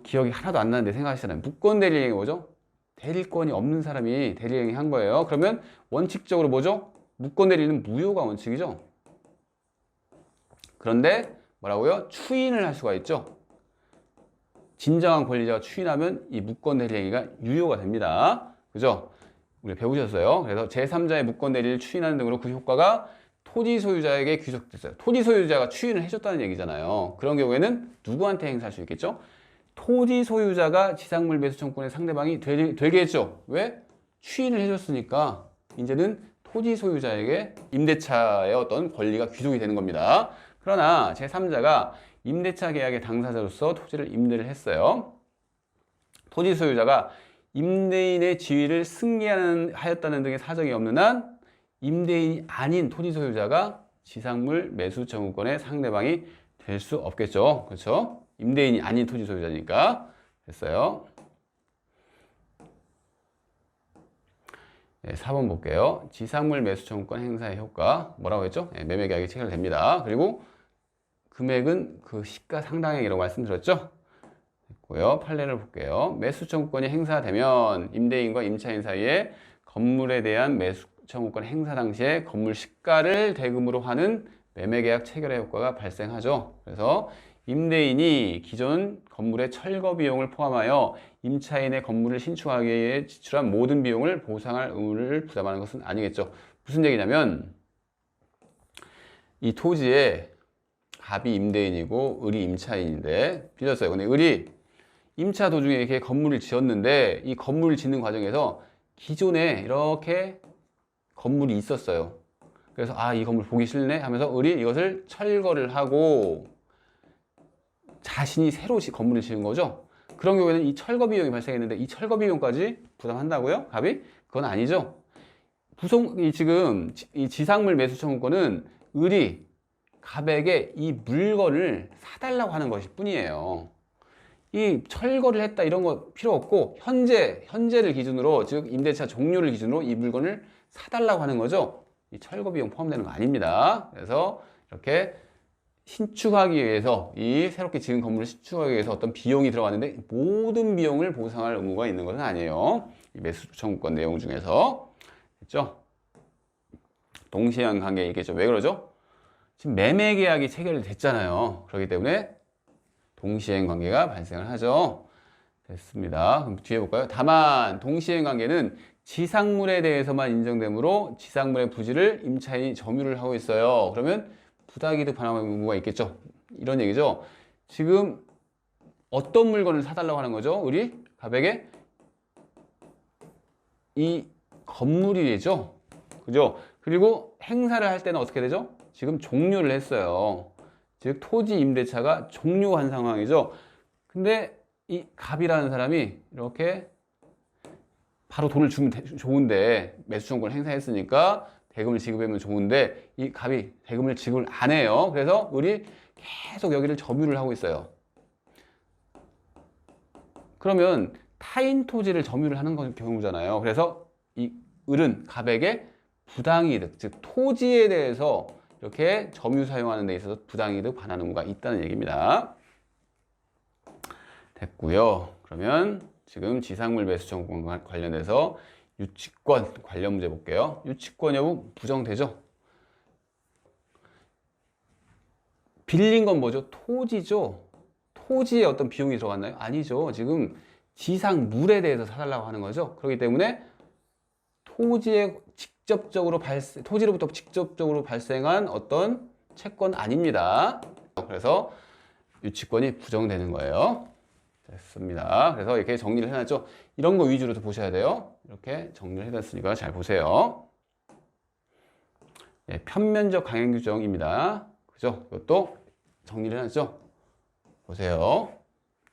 기억이 하나도 안 나는데 생각하시잖아요. 무권 대리 행위 뭐죠? 대리권이 없는 사람이 대리 행위 한 거예요. 그러면 원칙적으로 뭐죠? 무권 대리는 무효가 원칙이죠. 그런데 뭐라고요? 추인을 할 수가 있죠. 진정한 권리자가 추인하면 이 무권 대리 행위가 유효가 됩니다. 그죠? 우리 배우셨어요. 그래서 제3자의 무권 대리를 추인하는 등으로 그 효과가 토지 소유자에게 귀속됐어요. 토지 소유자가 추인을 해줬다는 얘기잖아요. 그런 경우에는 누구한테 행사할 수 있겠죠? 토지 소유자가 지상물 매수 청구권의 상대방이 되겠죠. 왜? 추인을 해줬으니까 이제는 토지 소유자에게 임대차의 어떤 권리가 귀속이 되는 겁니다. 그러나 제3자가 임대차 계약의 당사자로서 토지를 임대를 했어요. 토지 소유자가 임대인의 지위를 승계하였다는 등의 사정이 없는 한 임대인이 아닌 토지 소유자가 지상물 매수 청구권의 상대방이 될 수 없겠죠. 그렇죠? 임대인이 아닌 토지 소유자니까. 됐어요. 4번 볼게요. 지상물 매수 청구권 행사의 효과 뭐라고 했죠? 매매 계약이 체결됩니다. 그리고 금액은 그 시가 상당액이라고 말씀드렸죠? 됐고요. 판례를 볼게요. 매수 청구권이 행사되면 임대인과 임차인 사이에 건물에 대한 매수 청구권 행사 당시에 건물 시가를 대금으로 하는 매매 계약 체결의 효과가 발생하죠. 그래서 임대인이 기존 건물의 철거 비용을 포함하여 임차인의 건물을 신축하기 위해 지출한 모든 비용을 보상할 의무를 부담하는 것은 아니겠죠. 무슨 얘기냐면 이 토지에 갑이 임대인이고 을이 임차인인데 빚었어요. 근데 을이 임차 도중에 이렇게 건물을 지었는데 이 건물을 짓는 과정에서 기존에 이렇게 건물이 있었어요. 그래서 이 건물 보기 싫네 하면서 을이 이것을 철거를 하고 자신이 새로 건물을 지은 거죠. 그런 경우에는 이 철거 비용이 발생했는데 이 철거 비용까지 부담한다고요? 갑이? 그건 아니죠. 지금 이 지상물 매수 청구권은 을이 갑에게 이 물건을 사달라고 하는 것일 뿐이에요. 이 철거를 했다 이런 거 필요 없고 현재를 기준으로, 즉 임대차 종료를 기준으로 이 물건을 사달라고 하는 거죠. 이 철거 비용 포함되는 거 아닙니다. 그래서 이렇게 신축하기 위해서, 이 새롭게 지은 건물을 신축하기 위해서 어떤 비용이 들어갔는데 모든 비용을 보상할 의무가 있는 것은 아니에요. 이 매수 청구권 내용 중에서. 됐죠? 동시행 관계 얘기했죠. 왜 그러죠? 지금 매매 계약이 체결됐잖아요. 그렇기 때문에 동시행 관계가 발생을 하죠. 됐습니다. 그럼 뒤에 볼까요? 다만 동시행 관계는 지상물에 대해서만 인정되므로 지상물의 부지를 임차인이 점유를 하고 있어요. 그러면 부당이득 반환 의무가 있겠죠. 이런 얘기죠. 지금 어떤 물건을 사달라고 하는 거죠? 우리 갑에게 이 건물이죠. 그죠? 그리고 행사를 할 때는 어떻게 되죠? 지금 종료를 했어요. 즉 토지 임대차가 종료한 상황이죠. 근데 이 갑이라는 사람이 이렇게 바로 돈을 주면 좋은데 매수청구를 행사했으니까 대금을 지급하면 좋은데 이 갑이 대금을 지급을 안 해요. 그래서 을이 계속 여기를 점유를 하고 있어요. 그러면 타인 토지를 점유를 하는 경우잖아요. 그래서 이 을은 갑에게 부당이득, 즉 토지에 대해서 이렇게 점유 사용하는 데 있어서 부당이득 반환 의무가 있다는 얘기입니다. 됐고요. 그러면 지금 지상물 매수 청구권과 관련해서 유치권 관련 문제 볼게요. 유치권 여부 부정되죠? 빌린 건 뭐죠? 토지죠. 토지에 어떤 비용이 들어갔나요? 아니죠. 지금 지상물에 대해서 사달라고 하는 거죠. 그렇기 때문에 토지로부터 직접적으로 발생한 어떤 채권 아닙니다. 그래서 유치권이 부정되는 거예요. 됐습니다. 그래서 이렇게 정리를 해놨죠. 이런 거 위주로 보셔야 돼요. 이렇게 정리를 해놨으니까 잘 보세요. 예, 편면적 강행 규정입니다. 그죠? 이것도 정리를 해놨죠. 보세요.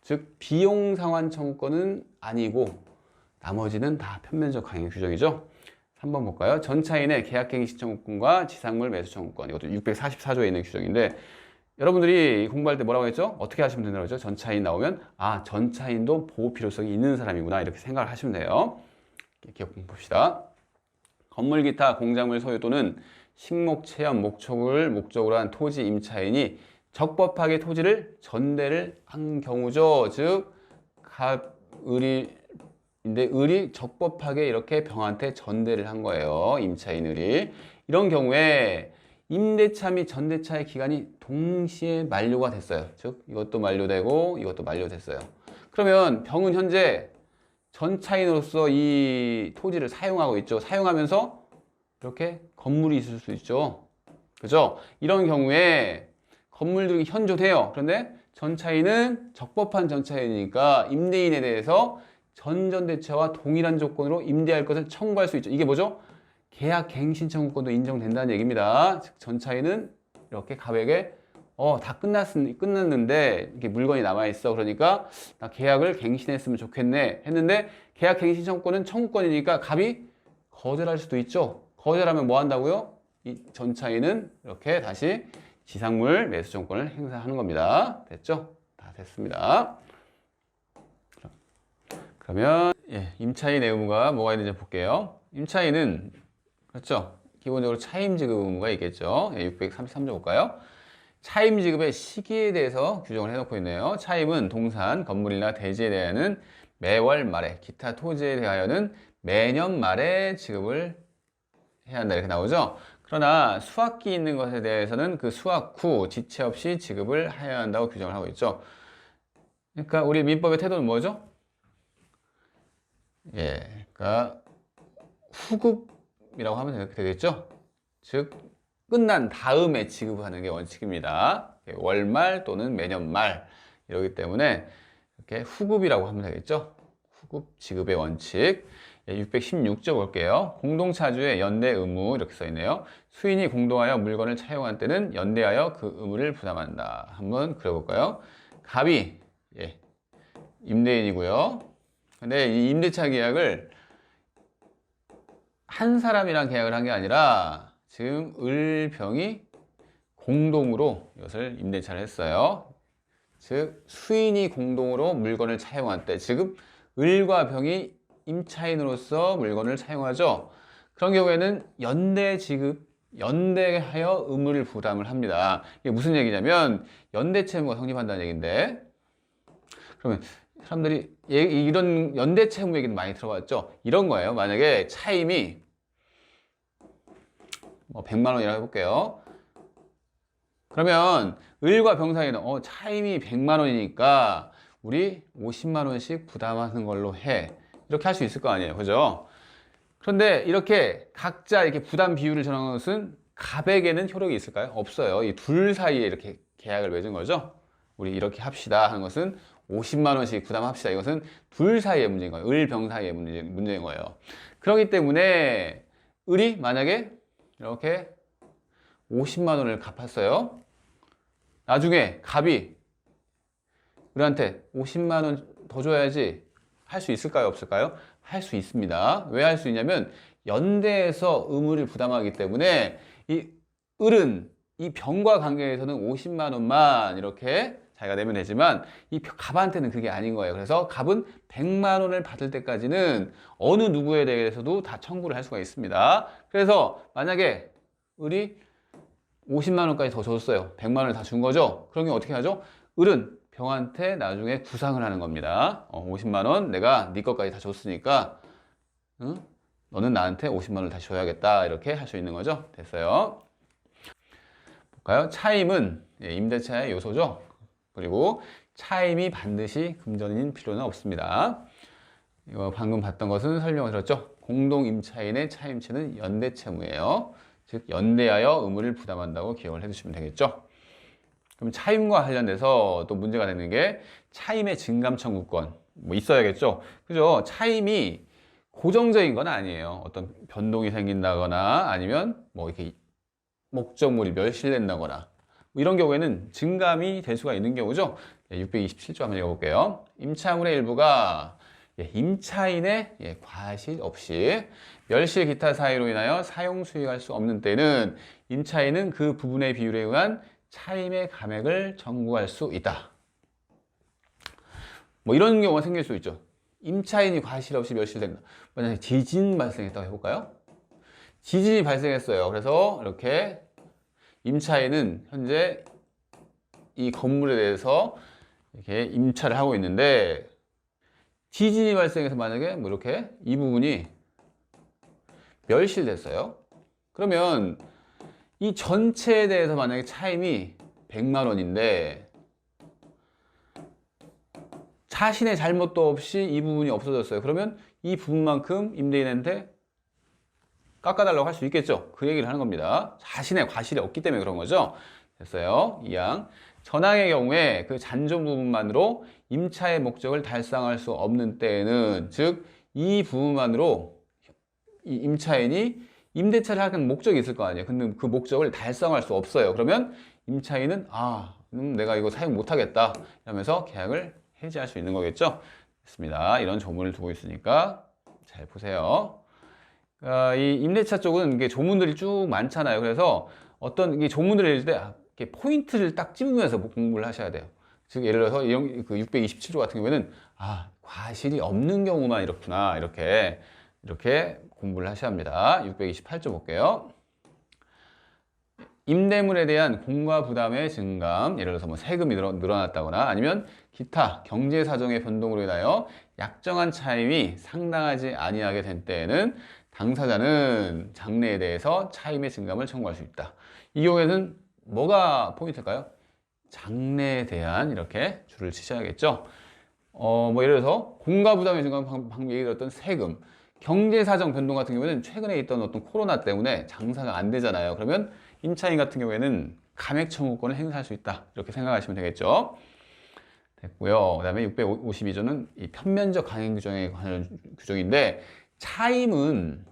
즉 비용 상환 청구권은 아니고 나머지는 다 편면적 강행 규정이죠. 3번 볼까요? 전차인의 계약갱신 신청권과 지상물 매수 청구권. 이것도 644조에 있는 규정인데 여러분들이 공부할 때 뭐라고 했죠? 어떻게 하시면 된다고 했죠? 전차인 나오면 아 전차인도 보호 필요성이 있는 사람이구나 이렇게 생각을 하시면 돼요. 기억 봅시다. 건물 기타 공작물 소유 또는 식목 체험 목적을 목적으로 한 토지 임차인이 적법하게 토지를 전대를 한 경우죠. 즉 을이 적법하게 이렇게 병한테 전대를 한 거예요. 임차인 을이. 이런 경우에 임대차 및 전대차의 기간이 동시에 만료가 됐어요. 즉 이것도 만료되고 이것도 만료됐어요. 그러면 병은 현재 전차인으로서 이 토지를 사용하고 있죠. 사용하면서 이렇게 건물이 있을 수 있죠. 그죠? 이런 경우에 건물들이 현존해요. 그런데 전차인은 적법한 전차인이니까 임대인에 대해서 전전대차와 동일한 조건으로 임대할 것을 청구할 수 있죠. 이게 뭐죠? 계약갱신 청구권도 인정된다는 얘기입니다. 즉 전차인은 이렇게 갑에게 다 끝났는데 이게 물건이 남아있어. 그러니까 나 계약을 갱신했으면 좋겠네 했는데 계약갱신 청구권은 청구권이니까 갑이 거절할 수도 있죠. 거절하면 뭐 한다고요? 이 전차인은 이렇게 다시 지상물 매수 청구권을 행사하는 겁니다. 됐죠? 다 됐습니다. 그러면 임차인 의무가 뭐가 있는지 볼게요. 임차인은 그렇죠? 기본적으로 차임 지급 의무가 있겠죠. 633조 볼까요? 차임 지급의 시기에 대해서 규정을 해놓고 있네요. 차임은 동산, 건물이나 대지에 대하여는 매월 말에, 기타 토지에 대하여는 매년 말에 지급을 해야 한다 이렇게 나오죠. 그러나 수확기 있는 것에 대해서는 그 수확 후 지체 없이 지급을 해야 한다고 규정을 하고 있죠. 그러니까 우리 민법의 태도는 뭐죠? 그러니까 후급이라고 하면 되겠죠. 즉 끝난 다음에 지급하는 게 원칙입니다. 월말 또는 매년 말 이러기 때문에 이렇게 후급이라고 하면 되겠죠. 후급 지급의 원칙. 616조 볼게요. 공동차주의 연대 의무 이렇게 써 있네요. 수인이 공동하여 물건을 차용한 때는 연대하여 그 의무를 부담한다. 한번 그려볼까요? 갑이 임대인이고요. 근데 이 임대차 계약을 한 사람이랑 계약을 한 게 아니라 지금 을병이 공동으로 이것을 임대차를 했어요. 즉 수인이 공동으로 물건을 차용한 때 지금 을과 병이 임차인으로서 물건을 사용하죠. 그런 경우에는 연대 지급, 연대하여 의무를 부담을 합니다. 이게 무슨 얘기냐면 연대 채무가 성립한다는 얘기인데 그러면 사람들이 이런 연대 채무 얘기는 많이 들어봤죠. 이런 거예요. 만약에 차임이 100만 원이라고 해볼게요. 그러면 을과 병 사이는 차임이 100만 원이니까 우리 50만 원씩 부담하는 걸로 해. 이렇게 할 수 있을 거 아니에요. 그죠? 그런데 이렇게 각자 이렇게 부담 비율을 정하는 것은 갑에게는 효력이 있을까요? 없어요. 이 둘 사이에 이렇게 계약을 맺은 거죠. 우리 이렇게 합시다 하는 것은 50만 원씩 부담합시다. 이것은 둘 사이의 문제인 거예요. 을, 병 사이의 문제인 거예요. 그렇기 때문에 을이 만약에 이렇게 50만 원을 갚았어요. 나중에 갑이 우리한테 50만 원 더 줘야지 할 수 있을까요? 없을까요? 할 수 있습니다. 왜 할 수 있냐면 연대에서 의무를 부담하기 때문에 이 을은 이 병과 관계에서는 50만 원만 이렇게 자기가 내면 되지만 이 갑한테는 그게 아닌 거예요. 그래서 갑은 100만 원을 받을 때까지는 어느 누구에 대해서도 다 청구를 할 수가 있습니다. 그래서 만약에 을이 50만 원까지 더 줬어요. 100만 원을 다 준 거죠. 그러면 어떻게 하죠? 을은 병한테 나중에 구상을 하는 겁니다. 50만 원 내가 네 것까지 다 줬으니까 응? 너는 나한테 50만 원을 다시 줘야겠다. 이렇게 할 수 있는 거죠. 됐어요. 볼까요? 차임은 임대차의 요소죠. 그리고 차임이 반드시 금전인 필요는 없습니다. 이거 방금 봤던 것은 설명을 들었죠. 공동임차인의 차임채는 연대채무예요. 즉 연대하여 의무를 부담한다고 기억을 해두시면 되겠죠. 그럼 차임과 관련돼서 또 문제가 되는 게 차임의 증감 청구권 뭐 있어야겠죠. 그죠? 차임이 고정적인 건 아니에요. 어떤 변동이 생긴다거나 아니면 뭐 이렇게 목적물이 멸실된다거나 뭐 이런 경우에는 증감이 될 수가 있는 경우죠. 627조 한번 읽어볼게요. 임차물의 일부가 임차인의 과실 없이 멸실 기타 사유로 인하여 사용 수익할 수 없는 때는 임차인은 그 부분의 비율에 의한 차임의 감액을 청구할 수 있다. 뭐 이런 경우가 생길 수 있죠. 임차인이 과실 없이 멸실된다. 만약에 지진 발생했다고 해볼까요? 지진이 발생했어요. 그래서 이렇게 임차인은 현재 이 건물에 대해서 이렇게 임차를 하고 있는데 지진이 발생해서 만약에 뭐 이렇게 이 부분이 멸실됐어요. 그러면 이 전체에 대해서 만약에 차임이 100만 원인데 자신의 잘못도 없이 이 부분이 없어졌어요. 그러면 이 부분만큼 임대인한테 깎아달라고 할 수 있겠죠. 그 얘기를 하는 겁니다. 자신의 과실이 없기 때문에 그런 거죠. 됐어요. 2항. 전항의 경우에 그 잔존 부분만으로 임차의 목적을 달성할 수 없는 때에는 즉 이 부분만으로 이 임차인이 임대차를 하는 목적이 있을 거 아니에요. 근데 그 목적을 달성할 수 없어요. 그러면 임차인은 내가 이거 사용 못 하겠다 이러면서 계약을 해지할 수 있는 거겠죠. 됐습니다. 이런 조문을 두고 있으니까 잘 보세요. 이 임대차 쪽은 이게 조문들이 쭉 많잖아요. 그래서 어떤 이 조문들을 읽을 때 이렇게 포인트를 딱 찝으면서 공부를 하셔야 돼요. 즉 예를 들어서 그 627조 같은 경우에는 과실이 없는 경우만 이렇구나 이렇게 공부를 하셔야 합니다. 628조 볼게요. 임대물에 대한 공과 부담의 증감, 예를 들어서 뭐 세금이 늘어났다거나 아니면 기타 경제 사정의 변동으로 인하여 약정한 차임이 상당하지 아니하게 된 때에는 당사자는 장래에 대해서 차임의 증감을 청구할 수 있다. 이 경우에는 뭐가 포인트일까요? 장래에 대한 이렇게 줄을 치셔야겠죠. 뭐 예를 들어서 공과 부담의 증감 방금 얘기 들었던 세금, 경제사정 변동 같은 경우에는 최근에 있던 어떤 코로나 때문에 장사가 안 되잖아요. 그러면 임차인 같은 경우에는 감액 청구권을 행사할 수 있다. 이렇게 생각하시면 되겠죠. 됐고요. 그 다음에 652조는 이 편면적 강행 규정에 관한 규정인데 차임은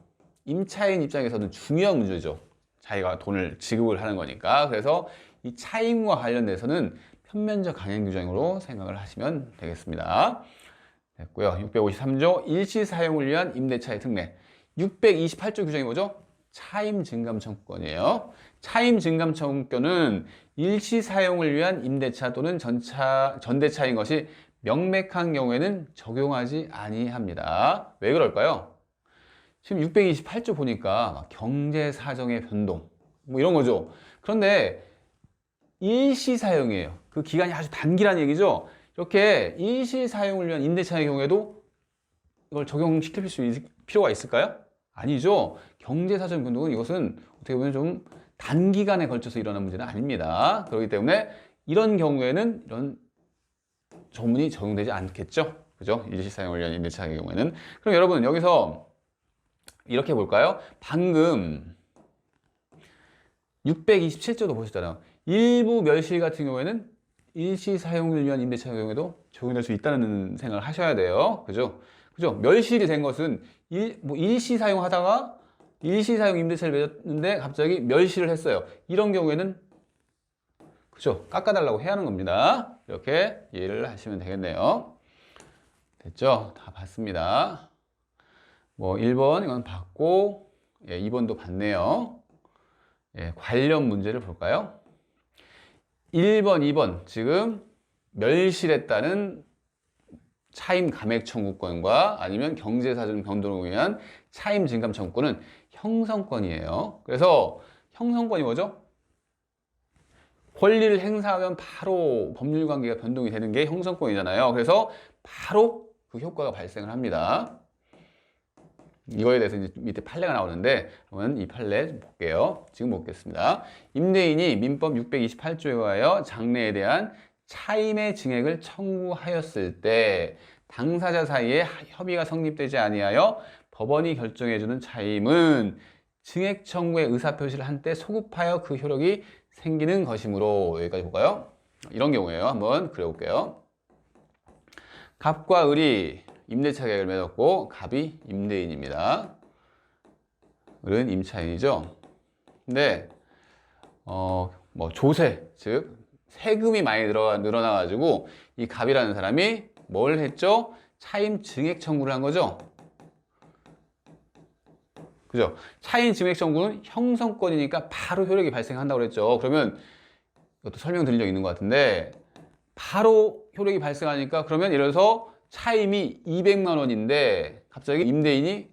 임차인 입장에서는 중요한 문제죠. 자기가 돈을 지급을 하는 거니까. 그래서 이 차임과 관련돼서는 편면적 강행 규정으로 생각을 하시면 되겠습니다. 됐고요. 653조 일시 사용을 위한 임대차의 특례. 628조 규정이 뭐죠? 차임 증감 청구권이에요. 차임 증감 청구권은 일시 사용을 위한 임대차 또는 전대차인 것이 명백한 경우에는 적용하지 아니합니다. 왜 그럴까요? 지금 628조 보니까 경제 사정의 변동 뭐 이런 거죠. 그런데 일시 사용이에요. 그 기간이 아주 단기란 얘기죠. 이렇게 일시 사용을 위한 임대차의 경우에도 이걸 적용시킬 수 있을 필요가 있을까요? 아니죠. 경제사정 변동은 이것은 어떻게 보면 좀 단기간에 걸쳐서 일어난 문제는 아닙니다. 그렇기 때문에 이런 경우에는 이런 조문이 적용되지 않겠죠. 그죠? 일시 사용을 위한 임대차의 경우에는. 그럼 여러분 여기서 이렇게 볼까요? 방금 627조도 보셨잖아요. 일부 멸실 같은 경우에는 일시 사용을 위한 임대차의 경우에도 적용될 수 있다는 생각을 하셔야 돼요. 그죠? 멸실이 된 것은 일시 사용하다가 일시 사용 임대차를 맺었는데 갑자기 멸시를 했어요. 이런 경우에는 그죠? 깎아달라고 해야 하는 겁니다. 이렇게 이해를 하시면 되겠네요. 됐죠? 다 봤습니다. 뭐 1번 이건 봤고, 예, 2번도 봤네요. 예, 관련 문제를 볼까요? 1번, 2번 지금 멸실했다는 차임 감액 청구권과 아니면 경제사정 변동을 위한 차임 증감 청구권은 형성권이에요. 그래서 형성권이 뭐죠? 권리를 행사하면 바로 법률 관계가 변동이 되는 게 형성권이잖아요. 그래서 바로 그 효과가 발생을 합니다. 이거에 대해서 이제 밑에 판례가 나오는데 그러면 이 판례 볼게요. 지금 보겠습니다. 임대인이 민법 628조에 의하여 장래에 대한 차임의 증액을 청구하였을 때 당사자 사이에 협의가 성립되지 아니하여 법원이 결정해주는 차임은 증액 청구의 의사표시를 한 때 소급하여 그 효력이 생기는 것이므로 여기까지 볼까요? 이런 경우에요. 한번 그려볼게요. 갑과 을이 임대차 계약을 맺었고 갑이 임대인입니다. 을은 임차인이죠. 근데 뭐 조세, 즉 세금이 많이 늘어나가지고 이 갑이라는 사람이 뭘 했죠? 차임 증액 청구를 한 거죠. 그죠? 차임 증액 청구는 형성권이니까 바로 효력이 발생한다고 그랬죠. 그러면 이것도 설명드린 적 있는 것 같은데 바로 효력이 발생하니까 그러면 예를 들어서 차임이 200만 원인데 갑자기 임대인이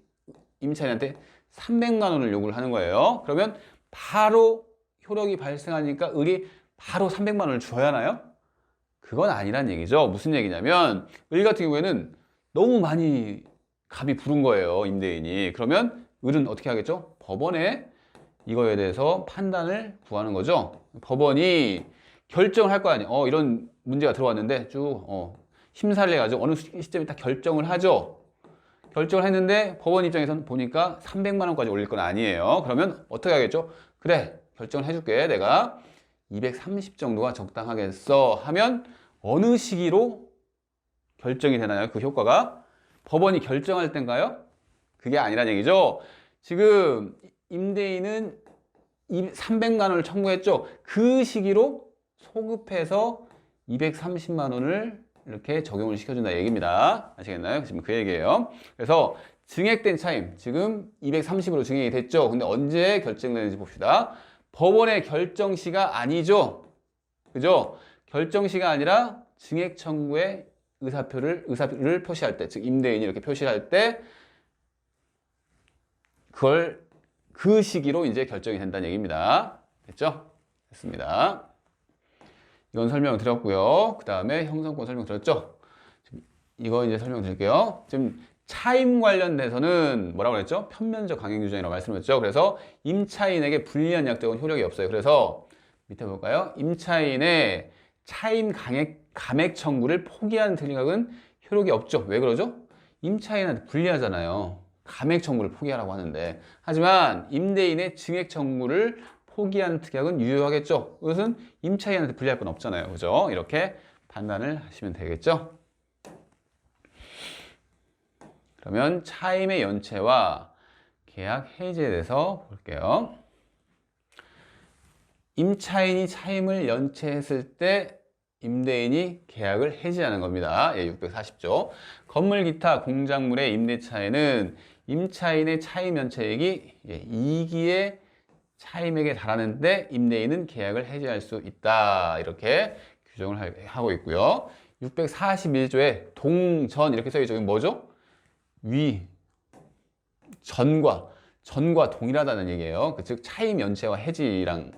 임차인한테 300만 원을 요구를 하는 거예요. 그러면 바로 효력이 발생하니까 을이 바로 300만 원을 줘야 하나요? 그건 아니란 얘기죠. 무슨 얘기냐면 을 같은 경우에는 너무 많이 갑이 부른 거예요. 임대인이. 그러면 을은 어떻게 하겠죠? 법원에 이거에 대해서 판단을 구하는 거죠. 법원이 결정을 할 거 아니에요. 이런 문제가 들어왔는데 쭉 심사를 해가지고 어느 시점에 딱 결정을 하죠. 결정을 했는데 법원 입장에서는 보니까 300만 원까지 올릴 건 아니에요. 그러면 어떻게 하겠죠? 그래, 결정을 해줄게. 내가 230 정도가 적당하겠어 하면 어느 시기로 결정이 되나요? 그 효과가 법원이 결정할 때인가요? 그게 아니란 얘기죠. 지금 임대인은 300만 원을 청구했죠. 그 시기로 소급해서 230만 원을 이렇게 적용을 시켜준다 얘기입니다. 아시겠나요? 지금 그 얘기예요. 그래서 증액된 차임, 지금 230으로 증액이 됐죠. 근데 언제 결정되는지 봅시다. 법원의 결정시가 아니죠. 그죠? 결정시가 아니라 증액 청구의 의사를 표시할 때, 즉 임대인이 이렇게 표시할 때 그걸 그 시기로 이제 결정이 된다는 얘기입니다. 됐죠? 됐습니다. 이건 설명 드렸고요. 그 다음에 형성권 설명 드렸죠? 이거 이제 설명 드릴게요. 지금 차임 관련돼서는 뭐라고 그랬죠? 편면적 강행 규정이라고 말씀드렸죠. 그래서 임차인에게 불리한 약정은 효력이 없어요. 그래서 밑에 볼까요? 임차인의 차임 감액 청구를 포기한 특약은 효력이 없죠. 왜 그러죠? 임차인한테 불리하잖아요. 감액 청구를 포기하라고 하는데. 하지만 임대인의 증액 청구를 포기한 특약은 유효하겠죠. 그것은 임차인한테 불리할 건 없잖아요. 그죠? 이렇게 판단을 하시면 되겠죠. 그러면 차임의 연체와 계약 해지에 대해서 볼게요. 임차인이 차임을 연체했을 때 임대인이 계약을 해지하는 겁니다. 예, 640조. 건물 기타 공작물의 임대차에는 임차인의 차임 연체액이 2기의 차임액에 달하는데 임대인은 계약을 해지할 수 있다. 이렇게 규정을 하고 있고요. 641조에 동전 이렇게 써 있죠. 이게 뭐죠? 전과 동일하다는 얘기예요. 즉 차임 연체와 해지랑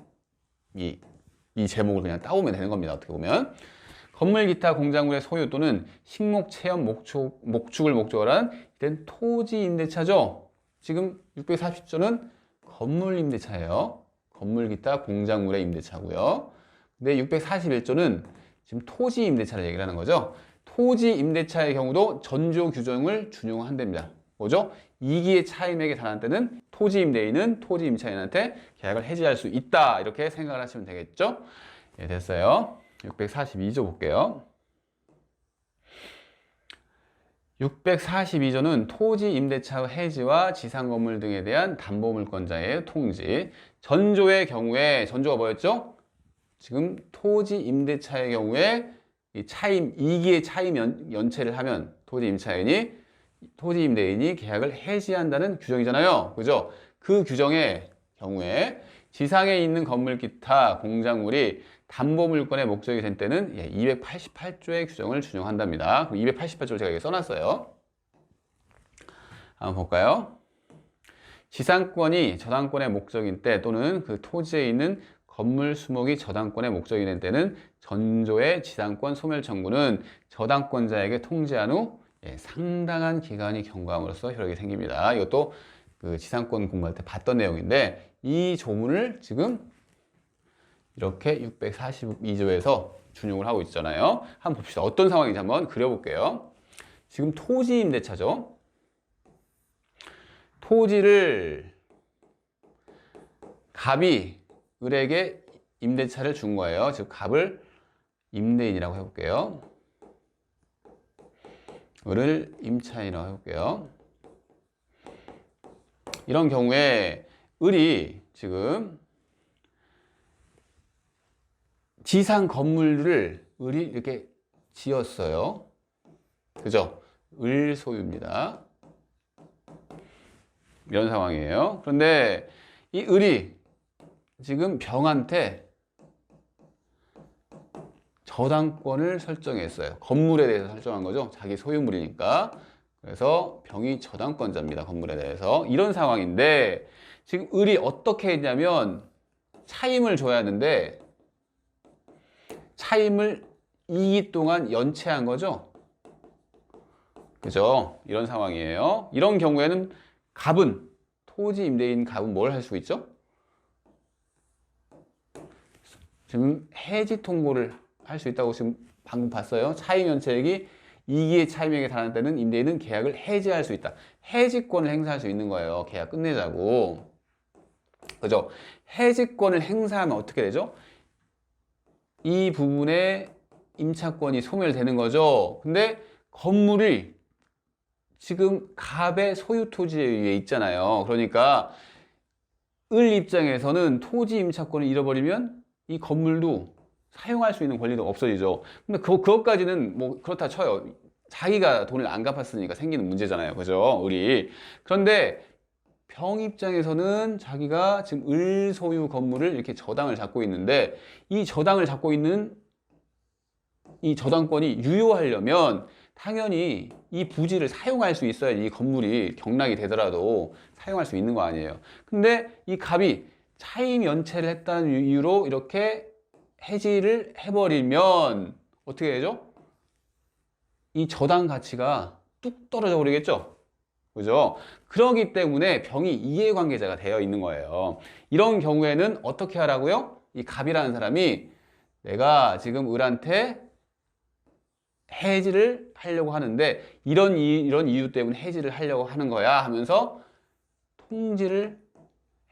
이 제목을 그냥 따오면 되는 겁니다. 어떻게 보면 건물 기타 공작물의 소유 또는 식목 체험 목축을 목적으로 한 이런 토지 임대차죠. 지금 640조는 건물 임대차예요. 건물 기타 공작물의 임대차고요. 근데 641조는 지금 토지 임대차를 얘기를 하는 거죠. 토지 임대차의 경우도 전조 규정을 준용한답니다. 뭐죠? 2기의 차임액에 달하는 때는 토지 임대인은 토지 임차인한테 계약을 해지할 수 있다. 이렇게 생각을 하시면 되겠죠? 예, 됐어요. 642조 볼게요. 642조는 토지 임대차 해지와 지상 건물 등에 대한 담보물권자의 통지. 전조의 경우에 전조가 뭐였죠? 지금 토지 임대차의 경우에 이 차임 2기의 차임 연체를 하면 토지 임대인이 계약을 해지한다는 규정이잖아요. 그죠? 그 규정의 경우에 지상에 있는 건물 기타 공작물이 담보물권의 목적이 된 때는 288조의 규정을 준용한답니다. 288조를 제가 여기 써놨어요. 한번 볼까요? 지상권이 저당권의 목적인 때 또는 그 토지에 있는 건물 수목이 저당권의 목적이 된 때는 전조의 지상권 소멸 청구는 저당권자에게 통지한 후 상당한 기간이 경과함으로써 효력이 생깁니다. 이것도 그 지상권 공부할 때 봤던 내용인데 이 조문을 지금 이렇게 642조에서 준용을 하고 있잖아요. 한번 봅시다. 어떤 상황인지 한번 그려볼게요. 지금 토지 임대차죠. 토지를 갑이 을에게 임대차를 준 거예요. 즉 갑을 임대인이라고 해볼게요. 을을 임차인이라고 해볼게요. 이런 경우에 을이 지금 지상 건물을 을이 이렇게 지었어요. 그죠? 을 소유입니다. 이런 상황이에요. 그런데 이 을이 지금 병한테 저당권을 설정했어요. 건물에 대해서 설정한 거죠. 자기 소유물이니까. 그래서 병이 저당권자입니다. 건물에 대해서. 이런 상황인데 지금 을이 어떻게 했냐면 차임을 줘야 하는데 차임을 2기 동안 연체한 거죠. 그죠? 이런 상황이에요. 이런 경우에는 갑은, 토지 임대인 갑은 뭘 할 수 있죠? 지금 해지 통고를 할 수 있다고 지금 방금 봤어요. 차임 연체액이 2기의 차임액에 달하는 때는 임대인은 계약을 해지할 수 있다. 해지권을 행사할 수 있는 거예요. 계약 끝내자고. 그죠? 해지권을 행사하면 어떻게 되죠? 이 부분에 임차권이 소멸되는 거죠. 근데 건물이 지금 갑의 소유 토지에 있잖아요. 그러니까 을 입장에서는 토지 임차권을 잃어버리면 이 건물도 사용할 수 있는 권리도 없어지죠. 근데 그것까지는 뭐 그렇다 쳐요. 자기가 돈을 안 갚았으니까 생기는 문제잖아요. 그죠? 을이. 그런데 병 입장에서는 자기가 지금 을 소유 건물을 이렇게 저당을 잡고 있는데 이 저당을 잡고 있는 이 저당권이 유효하려면 당연히 이 부지를 사용할 수 있어야 이 건물이 경락이 되더라도 사용할 수 있는 거 아니에요. 근데 이 갑이 차임 연체를 했다는 이유로 이렇게 해지를 해버리면 어떻게 되죠? 이 저당 가치가 뚝 떨어져 버리겠죠? 그죠? 그러기 때문에 병이 이해관계자가 되어 있는 거예요. 이런 경우에는 어떻게 하라고요? 이 갑이라는 사람이 내가 지금 을한테 해지를 하려고 하는데 이런 이유 때문에 해지를 하려고 하는 거야 하면서 통지를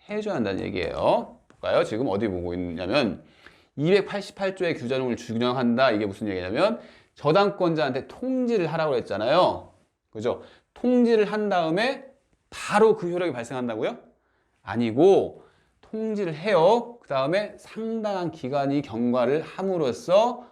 해줘야 한다는 얘기예요. 볼까요? 지금 어디 보고 있냐면 288조의 규정을 준용한다. 이게 무슨 얘기냐면 저당권자한테 통지를 하라고 했잖아요. 그죠? 통지를 한 다음에 바로 그 효력이 발생한다고요? 아니고 통지를 해요. 그 다음에 상당한 기간이 경과를 함으로써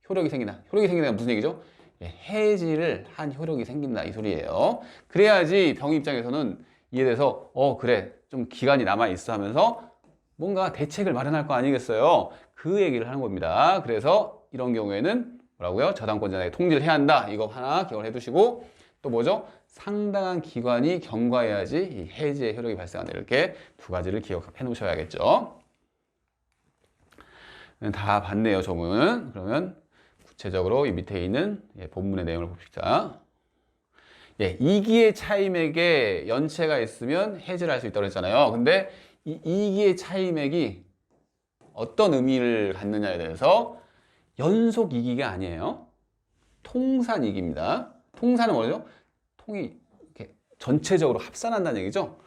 효력이 생긴다. 효력이 생긴다는 무슨 얘기죠? 해지를 한 효력이 생긴다 이 소리예요. 그래야지 병 입장에서는 이해돼서 그래 좀 기간이 남아있어 하면서 뭔가 대책을 마련할 거 아니겠어요. 그 얘기를 하는 겁니다. 그래서 이런 경우에는 뭐라고요? 저당권자에게 통지를 해야 한다. 이거 하나 기억을 해두시고 또 뭐죠? 상당한 기간이 경과해야지 이 해지의 효력이 발생한다. 이렇게 두 가지를 기억해 놓으셔야겠죠. 다 봤네요, 조문. 그러면 구체적으로 이 밑에 있는 본문의 내용을 봅시다. 2기의 차임액에 연체가 있으면 해지를 할 수 있다고 했잖아요. 근데 이 2기의 차임액이 어떤 의미를 갖느냐에 대해서 연속 2기가 아니에요. 통산 2기입니다. 통산은 뭐죠? 통이 이렇게 전체적으로 합산한다는 얘기죠.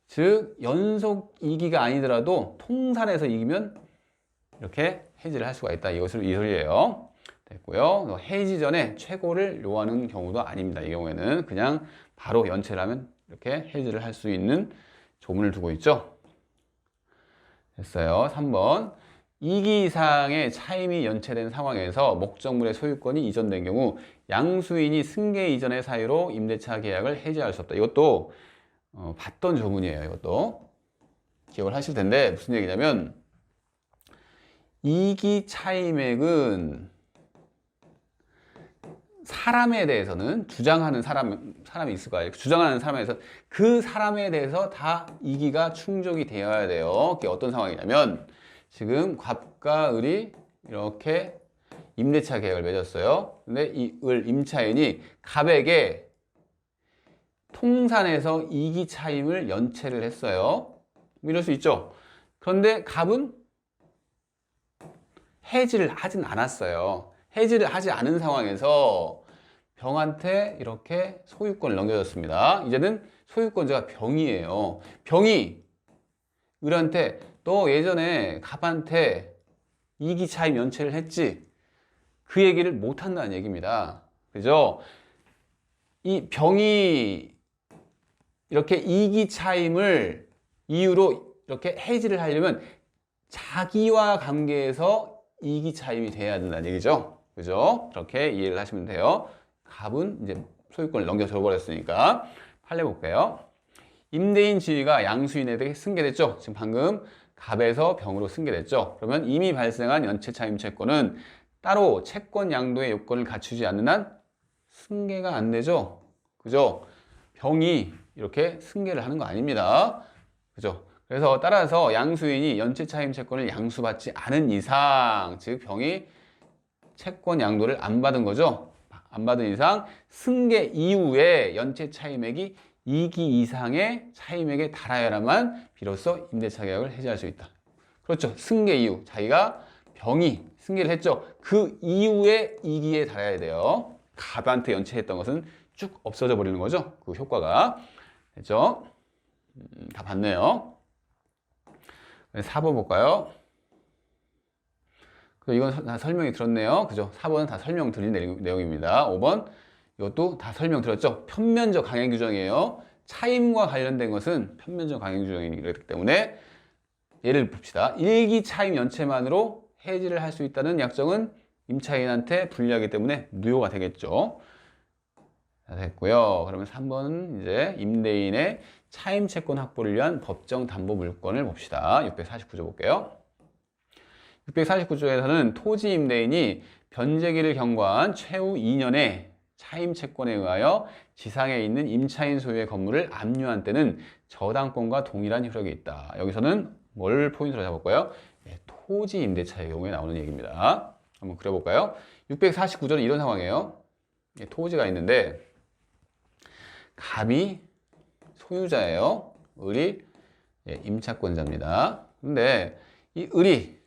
즉 연속 2기가 아니더라도 통산에서 이기면 이렇게 해지를 할 수가 있다. 이 소리예요. 됐고요. 해지 전에 최고를 요하는 경우도 아닙니다. 이 경우에는 그냥 바로 연체를 하면 이렇게 해지를 할 수 있는 조문을 두고 있죠. 됐어요. 3번. 2기 이상의 차임이 연체된 상황에서 목적물의 소유권이 이전된 경우 양수인이 승계 이전의 사유로 임대차 계약을 해지할 수 없다. 이것도 봤던 조문이에요. 이것도 기억을 하실 텐데 무슨 얘기냐면 2기 차임액은 사람에 대해서는 주장하는 사람이 있을 거예요. 주장하는 사람에 대해서 그 사람에 대해서 다 이기가 충족이 되어야 돼요. 그게 어떤 상황이냐면 지금 갑과 을이 이렇게 임대차 계약을 맺었어요. 근데 이 을 임차인이 갑에게 통산에서 이기 차임을 연체를 했어요. 이럴 수 있죠. 그런데 갑은 해지를 하진 않았어요. 해지를 하지 않은 상황에서 병한테 이렇게 소유권을 넘겨줬습니다. 이제는 소유권자가 병이에요. 병이 을한테 너 예전에 갑한테 이기 차임 연체를 했지? 그 얘기를 못 한다는 얘기입니다. 그죠? 이 병이 이렇게 이기 차임을 이유로 이렇게 해지를 하려면 자기와 관계에서 이기 차임이 돼야 된다는 얘기죠. 그죠? 그렇게 이해를 하시면 돼요. 갑은 이제 소유권을 넘겨줘 버렸으니까 판례 볼게요. 임대인 지위가 양수인에게 승계됐죠. 지금 방금 갑에서 병으로 승계됐죠. 그러면 이미 발생한 연체 차임 채권은 따로 채권 양도의 요건을 갖추지 않는 한 승계가 안 되죠. 그죠? 병이 이렇게 승계를 하는 거 아닙니다. 그죠? 그래서 따라서 양수인이 연체 차임 채권을 양수받지 않은 이상, 즉 병이 채권 양도를 안 받은 거죠. 안 받은 이상 승계 이후에 연체 차임액이 2기 이상의 차임액에 달하여야만 비로소 임대차 계약을 해지할 수 있다. 그렇죠. 승계 이후 자기가 병이 승계를 했죠. 그 이후에 2기에 달해야 돼요. 갑한테 연체했던 것은 쭉 없어져 버리는 거죠. 그 효과가. 됐죠? 다 봤네요. 4번 볼까요? 이건 다 설명이 들었네요. 그죠? 4번은 다 설명 드린 내용입니다. 5번 이것도 다 설명 들었죠? 편면적 강행 규정이에요. 차임과 관련된 것은 편면적 강행 규정이기 때문에 예를 봅시다. 1기 차임 연체만으로 해지를 할 수 있다는 약정은 임차인한테 불리하기 때문에 무효가 되겠죠. 자, 됐고요. 그러면 3번은 이제 임대인의 차임 채권 확보를 위한 법정 담보 물권을 봅시다. 649조 볼게요. 649조에서는 토지 임대인이 변제기를 경과한 최후 2년에 차임 채권에 의하여 지상에 있는 임차인 소유의 건물을 압류한 때는 저당권과 동일한 효력이 있다. 여기서는 뭘 포인트로 잡을까요? 네, 토지 임대차의 경우에 나오는 얘기입니다. 한번 그려볼까요? 649조는 이런 상황이에요. 토지가 있는데 갑이 소유자예요. 을이 임차권자입니다. 근데 이 을이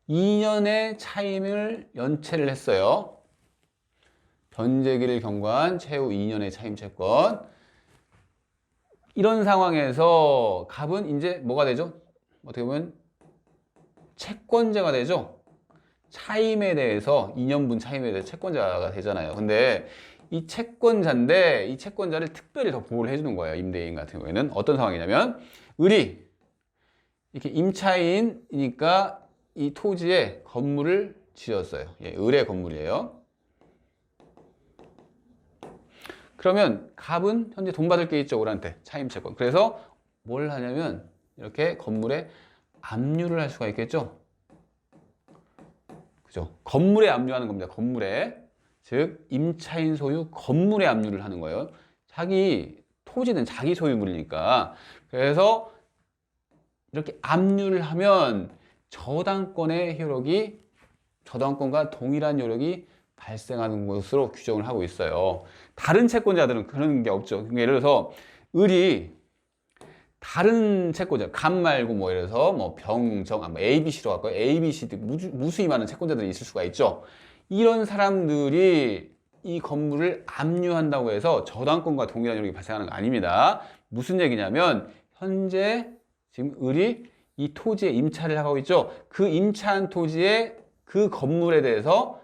2년의 차임을 연체를 했어요. 변제기를 경과한 최후 2년의 차임 채권. 이런 상황에서 갑은 이제 뭐가 되죠? 어떻게 보면 채권자가 되죠. 차임에 대해서 2년분 차임에 대해서 채권자가 되잖아요. 근데 이 채권자인데 이 채권자를 특별히 더 보호를 해주는 거예요. 임대인 같은 경우에는 어떤 상황이냐면 을이 이렇게 임차인이니까 이 토지에 건물을 지었어요. 을의 건물이에요. 그러면 갑은 현재 돈 받을 게 있죠. 을한테 차임 채권. 그래서 뭘 하냐면 이렇게 건물에 압류를 할 수가 있겠죠. 그죠? 건물에 압류하는 겁니다. 건물에. 즉 임차인 소유 건물에 압류를 하는 거예요. 자기 토지는 자기 소유물이니까. 그래서 이렇게 압류를 하면 저당권의 효력이 저당권과 동일한 효력이 발생하는 것으로 규정을 하고 있어요. 다른 채권자들은 그런 게 없죠. 예를 들어서 을이 다른 채권자, 갑 말고 뭐 예를 들어서 뭐 병, 정, A, B, C로 할까요? A, B, C 무수히 많은 채권자들이 있을 수가 있죠. 이런 사람들이 이 건물을 압류한다고 해서 저당권과 동일한 효력이 발생하는 거 아닙니다. 무슨 얘기냐면 현재 지금 을이 이 토지에 임차를 하고 있죠. 그 임차한 토지에 그 건물에 대해서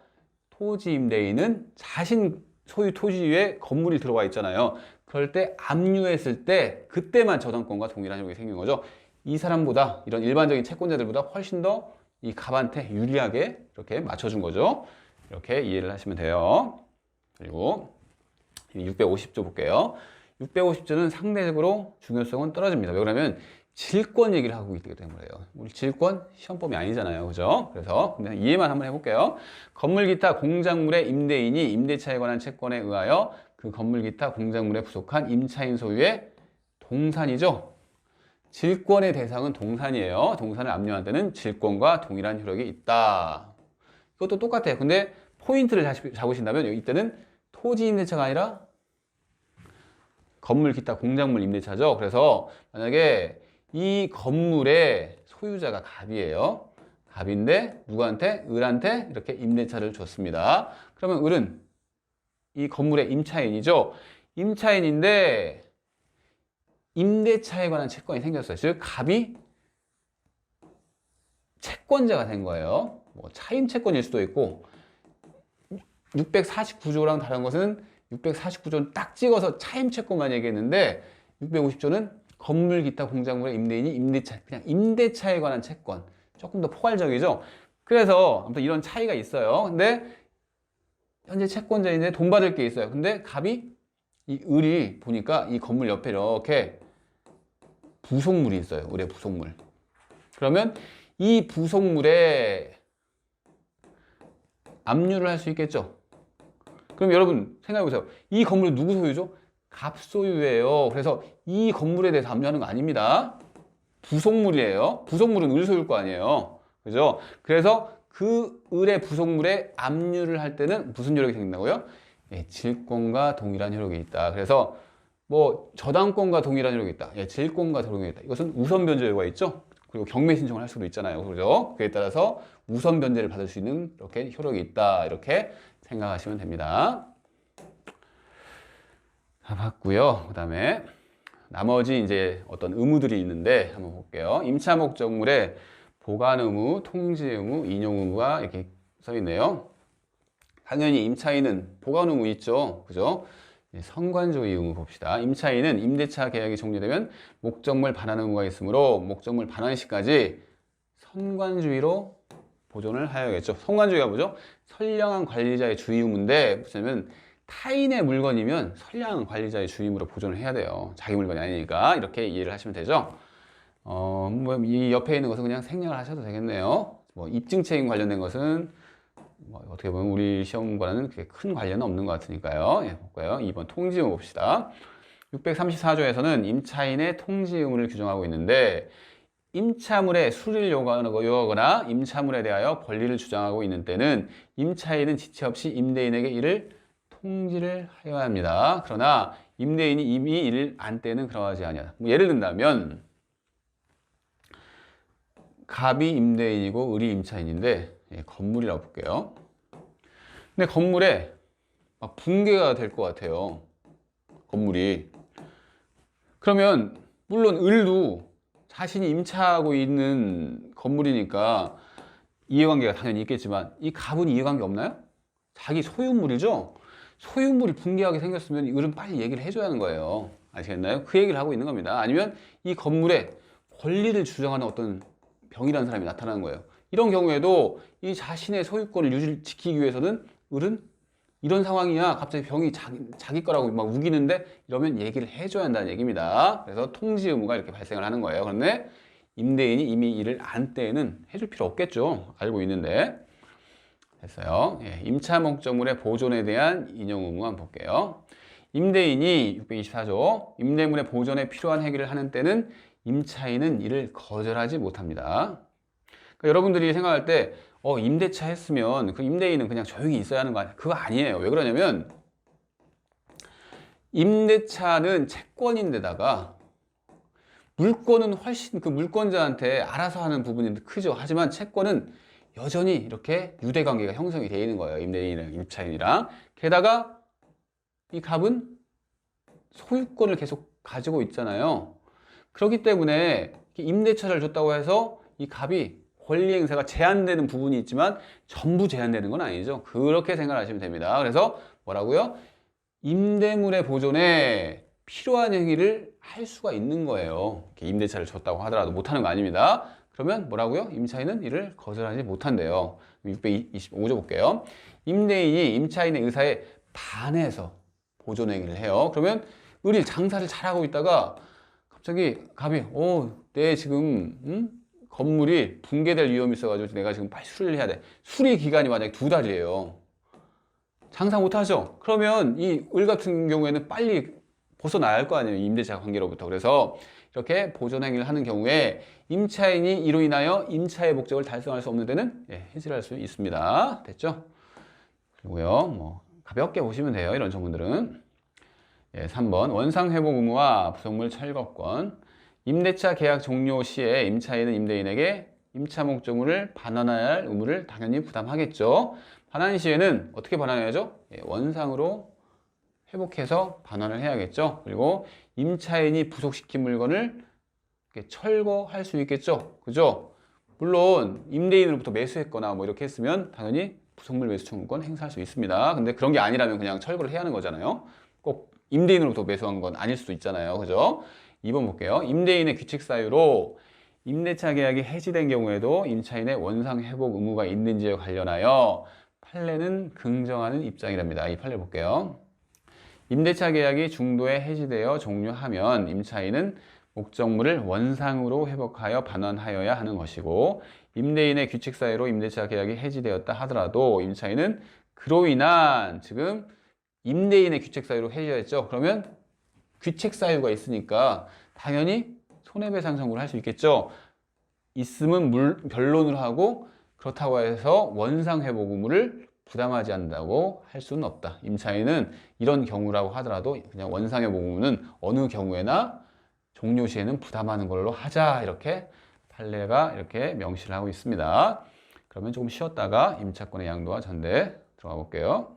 토지 임대인은 자신 소유 토지 위에 건물이 들어와 있잖아요. 그럴 때 압류했을 때 그때만 저당권과 동일한 효력이 생긴 거죠. 이 사람보다 이런 일반적인 채권자들보다 훨씬 더 이 갑한테 유리하게 이렇게 맞춰준 거죠. 이렇게 이해를 하시면 돼요. 그리고 650조 볼게요. 650조는 상대적으로 중요성은 떨어집니다. 왜 그러면 질권 얘기를 하고 있기 때문에요. 우리 질권 시험범위 아니잖아요. 그죠? 그래서 그냥 이해만 한번 해볼게요. 건물 기타 공작물의 임대인이 임대차에 관한 채권에 의하여 그 건물 기타 공작물에 부속한 임차인 소유의 동산이죠. 질권의 대상은 동산이에요. 동산을 압류한 때는 질권과 동일한 효력이 있다. 이것도 똑같아요. 근데 포인트를 잡으신다면 이때는 토지 임대차가 아니라 건물 기타 공작물 임대차죠. 그래서 만약에 이 건물의 소유자가 갑이에요. 갑인데 누구한테? 을한테 이렇게 임대차를 줬습니다. 그러면 을은 이 건물의 임차인이죠. 임차인인데 임대차에 관한 채권이 생겼어요. 즉 갑이 채권자가 된 거예요. 뭐 차임 채권일 수도 있고 649조랑 다른 것은 649조는 딱 찍어서 차임 채권만 얘기했는데 650조는 건물 기타 공작물의 임대인이 임대차, 그냥 임대차에 관한 채권. 조금 더 포괄적이죠. 그래서 아무튼 이런 차이가 있어요. 근데 현재 채권자인데 돈 받을 게 있어요. 근데 갑이 이 을이 보니까 이 건물 옆에 이렇게 부속물이 있어요. 을의 부속물. 그러면 이 부속물에 압류를 할 수 있겠죠. 그럼 여러분 생각해보세요. 이 건물은 누구 소유죠? 갑 소유예요. 그래서 이 건물에 대해서 압류하는 거 아닙니다. 부속물이에요. 부속물은 을 소유일 거 아니에요. 그죠? 그래서 그 을의 부속물에 압류를 할 때는 무슨 효력이 생긴다고요? 예, 질권과 동일한 효력이 있다. 그래서 뭐 저당권과 동일한 효력이 있다. 예, 질권과 동일한 효력이 있다. 이것은 우선 변제가 있죠. 그리고 경매 신청을 할 수도 있잖아요. 그죠? 그에 따라서 우선 변제를 받을 수 있는 이렇게 효력이 있다. 이렇게 생각하시면 됩니다. 다 봤고요. 그 다음에 나머지 이제 어떤 의무들이 있는데 한번 볼게요. 임차 목적물에 보관 의무, 통지 의무, 인용 의무가 이렇게 써 있네요. 당연히 임차인은 보관 의무 있죠. 그죠? 선관주의 의무 봅시다. 임차인은 임대차 계약이 종료되면 목적물 반환 의무가 있으므로 목적물 반환 시까지 선관주의로 보존을 하여야겠죠. 선관주의가 뭐죠? 선량한 관리자의 주의 의무인데 무슨 타인의 물건이면 선량한 관리자의 주의 의무로 보존을 해야 돼요. 자기 물건이 아니니까 이렇게 이해를 하시면 되죠. 뭐 이 옆에 있는 것은 그냥 생략을 하셔도 되겠네요. 뭐 입증책임 관련된 것은 뭐 어떻게 보면 우리 시험과는 그렇게 큰 관련은 없는 것 같으니까요. 예, 볼까요? 2번 통지 의무 봅시다. 634조에서는 임차인의 통지 의무를 규정하고 있는데 임차물의 수리를 요구하거나 임차물에 대하여 권리를 주장하고 있는 때는 임차인은 지체 없이 임대인에게 이를 통지를 하여야 합니다. 그러나 임대인이 이미 이를 안 때는 그러하지 아니하다. 뭐 예를 든다면 갑이 임대인이고 을이 임차인인데 예, 건물이라고 볼게요. 근데 건물에 막 붕괴가 될 것 같아요. 건물이. 그러면 물론 을도 자신이 임차하고 있는 건물이니까 이해관계가 당연히 있겠지만 이 갑은 이해관계 없나요? 자기 소유물이죠? 소유물이 붕괴하게 생겼으면 을은 빨리 얘기를 해줘야 하는 거예요. 아시겠나요? 그 얘기를 하고 있는 겁니다. 아니면 이 건물에 권리를 주장하는 어떤 병이라는 사람이 나타나는 거예요. 이런 경우에도 이 자신의 소유권을 지키기 위해서는 을은 이런 상황이야. 갑자기 병이 자기 거라고 막 우기는데 이러면 얘기를 해줘야 한다는 얘기입니다. 그래서 통지 의무가 이렇게 발생을 하는 거예요. 그런데 임대인이 이미 이를 안 때에는 해줄 필요 없겠죠. 알고 있는데. 됐어요. 예, 임차 목적물의 보존에 대한 인용 의무 한번 볼게요. 임대인이 624조 임대물의 보존에 필요한 행위를 하는 때는 임차인은 이를 거절하지 못합니다. 그러니까 여러분들이 생각할 때 임대차 했으면 그 임대인은 그냥 조용히 있어야 하는 거 아니야? 그거 아니에요. 왜 그러냐면 임대차는 채권인데다가 물권은 훨씬 그 물권자한테 알아서 하는 부분이 크죠. 하지만 채권은 여전히 이렇게 유대관계가 형성이 되어 있는 거예요. 임대인이랑 임차인이랑. 게다가 이 갑은 소유권을 계속 가지고 있잖아요. 그렇기 때문에 임대차를 줬다고 해서 이 갑이 권리 행사가 제한되는 부분이 있지만 전부 제한되는 건 아니죠. 그렇게 생각하시면 됩니다. 그래서 뭐라고요? 임대물의 보존에 필요한 행위를 할 수가 있는 거예요. 임대차를 줬다고 하더라도 못하는 거 아닙니다. 그러면 뭐라고요? 임차인은 이를 거절하지 못한대요. 625조 볼게요. 임대인이 임차인의 의사에 반해서 보존 행위를 해요. 그러면 을이 장사를 잘하고 있다가 갑자기 갑이 내 지금 건물이 붕괴될 위험이 있어가지고 내가 지금 빨리 수리를 해야 돼. 수리 기간이 만약에 2달이에요. 장사 못하죠? 그러면 이 을 같은 경우에는 빨리 벗어나야 할 거 아니에요. 임대차 관계로부터. 그래서 이렇게 보존 행위를 하는 경우에 임차인이 이로 인하여 임차의 목적을 달성할 수 없는 데는 해지를 할 수 있습니다. 됐죠? 그리고요, 뭐 가볍게 보시면 돼요. 이런 조문들은. 3번 원상회복 의무와 부속물 철거권. 임대차 계약 종료 시에 임차인은 임대인에게 임차 목적물을 반환해야 할 의무를 당연히 부담하겠죠. 반환 시에는 어떻게 반환해야죠? 원상으로 회복해서 반환을 해야겠죠. 그리고 임차인이 부속시킨 물건을 철거할 수 있겠죠. 그죠? 물론 임대인으로부터 매수했거나 뭐 이렇게 했으면 당연히 부속물 매수 청구권 행사할 수 있습니다. 근데 그런 게 아니라면 그냥 철거를 해야 하는 거잖아요. 꼭 임대인으로부터 매수한 건 아닐 수도 있잖아요. 그죠? 2번 볼게요. 임대인의 규칙 사유로 임대차 계약이 해지된 경우에도 임차인의 원상 회복 의무가 있는지에 관련하여 판례는 긍정하는 입장이랍니다. 이 판례 볼게요. 임대차 계약이 중도에 해지되어 종료하면 임차인은 목적물을 원상으로 회복하여 반환하여야 하는 것이고, 임대인의 규칙 사유로 임대차 계약이 해지되었다 하더라도 임차인은 그로 인한 지금 임대인의 규칙 사유로 해지했죠. 그러면 규칙 사유가 있으니까 당연히 손해배상 청구를 할 수 있겠죠. 있으면 변론을 하고 그렇다고 해서 원상 회복 의무를 부담하지 않는다고 할 수는 없다. 임차인은 이런 경우라고 하더라도 그냥 원상 회복 의무는 어느 경우에나 종료 시에는 부담하는 걸로 하자. 이렇게 판례가 이렇게 명시를 하고 있습니다. 그러면 조금 쉬었다가 임차권의 양도와 전대 들어가 볼게요.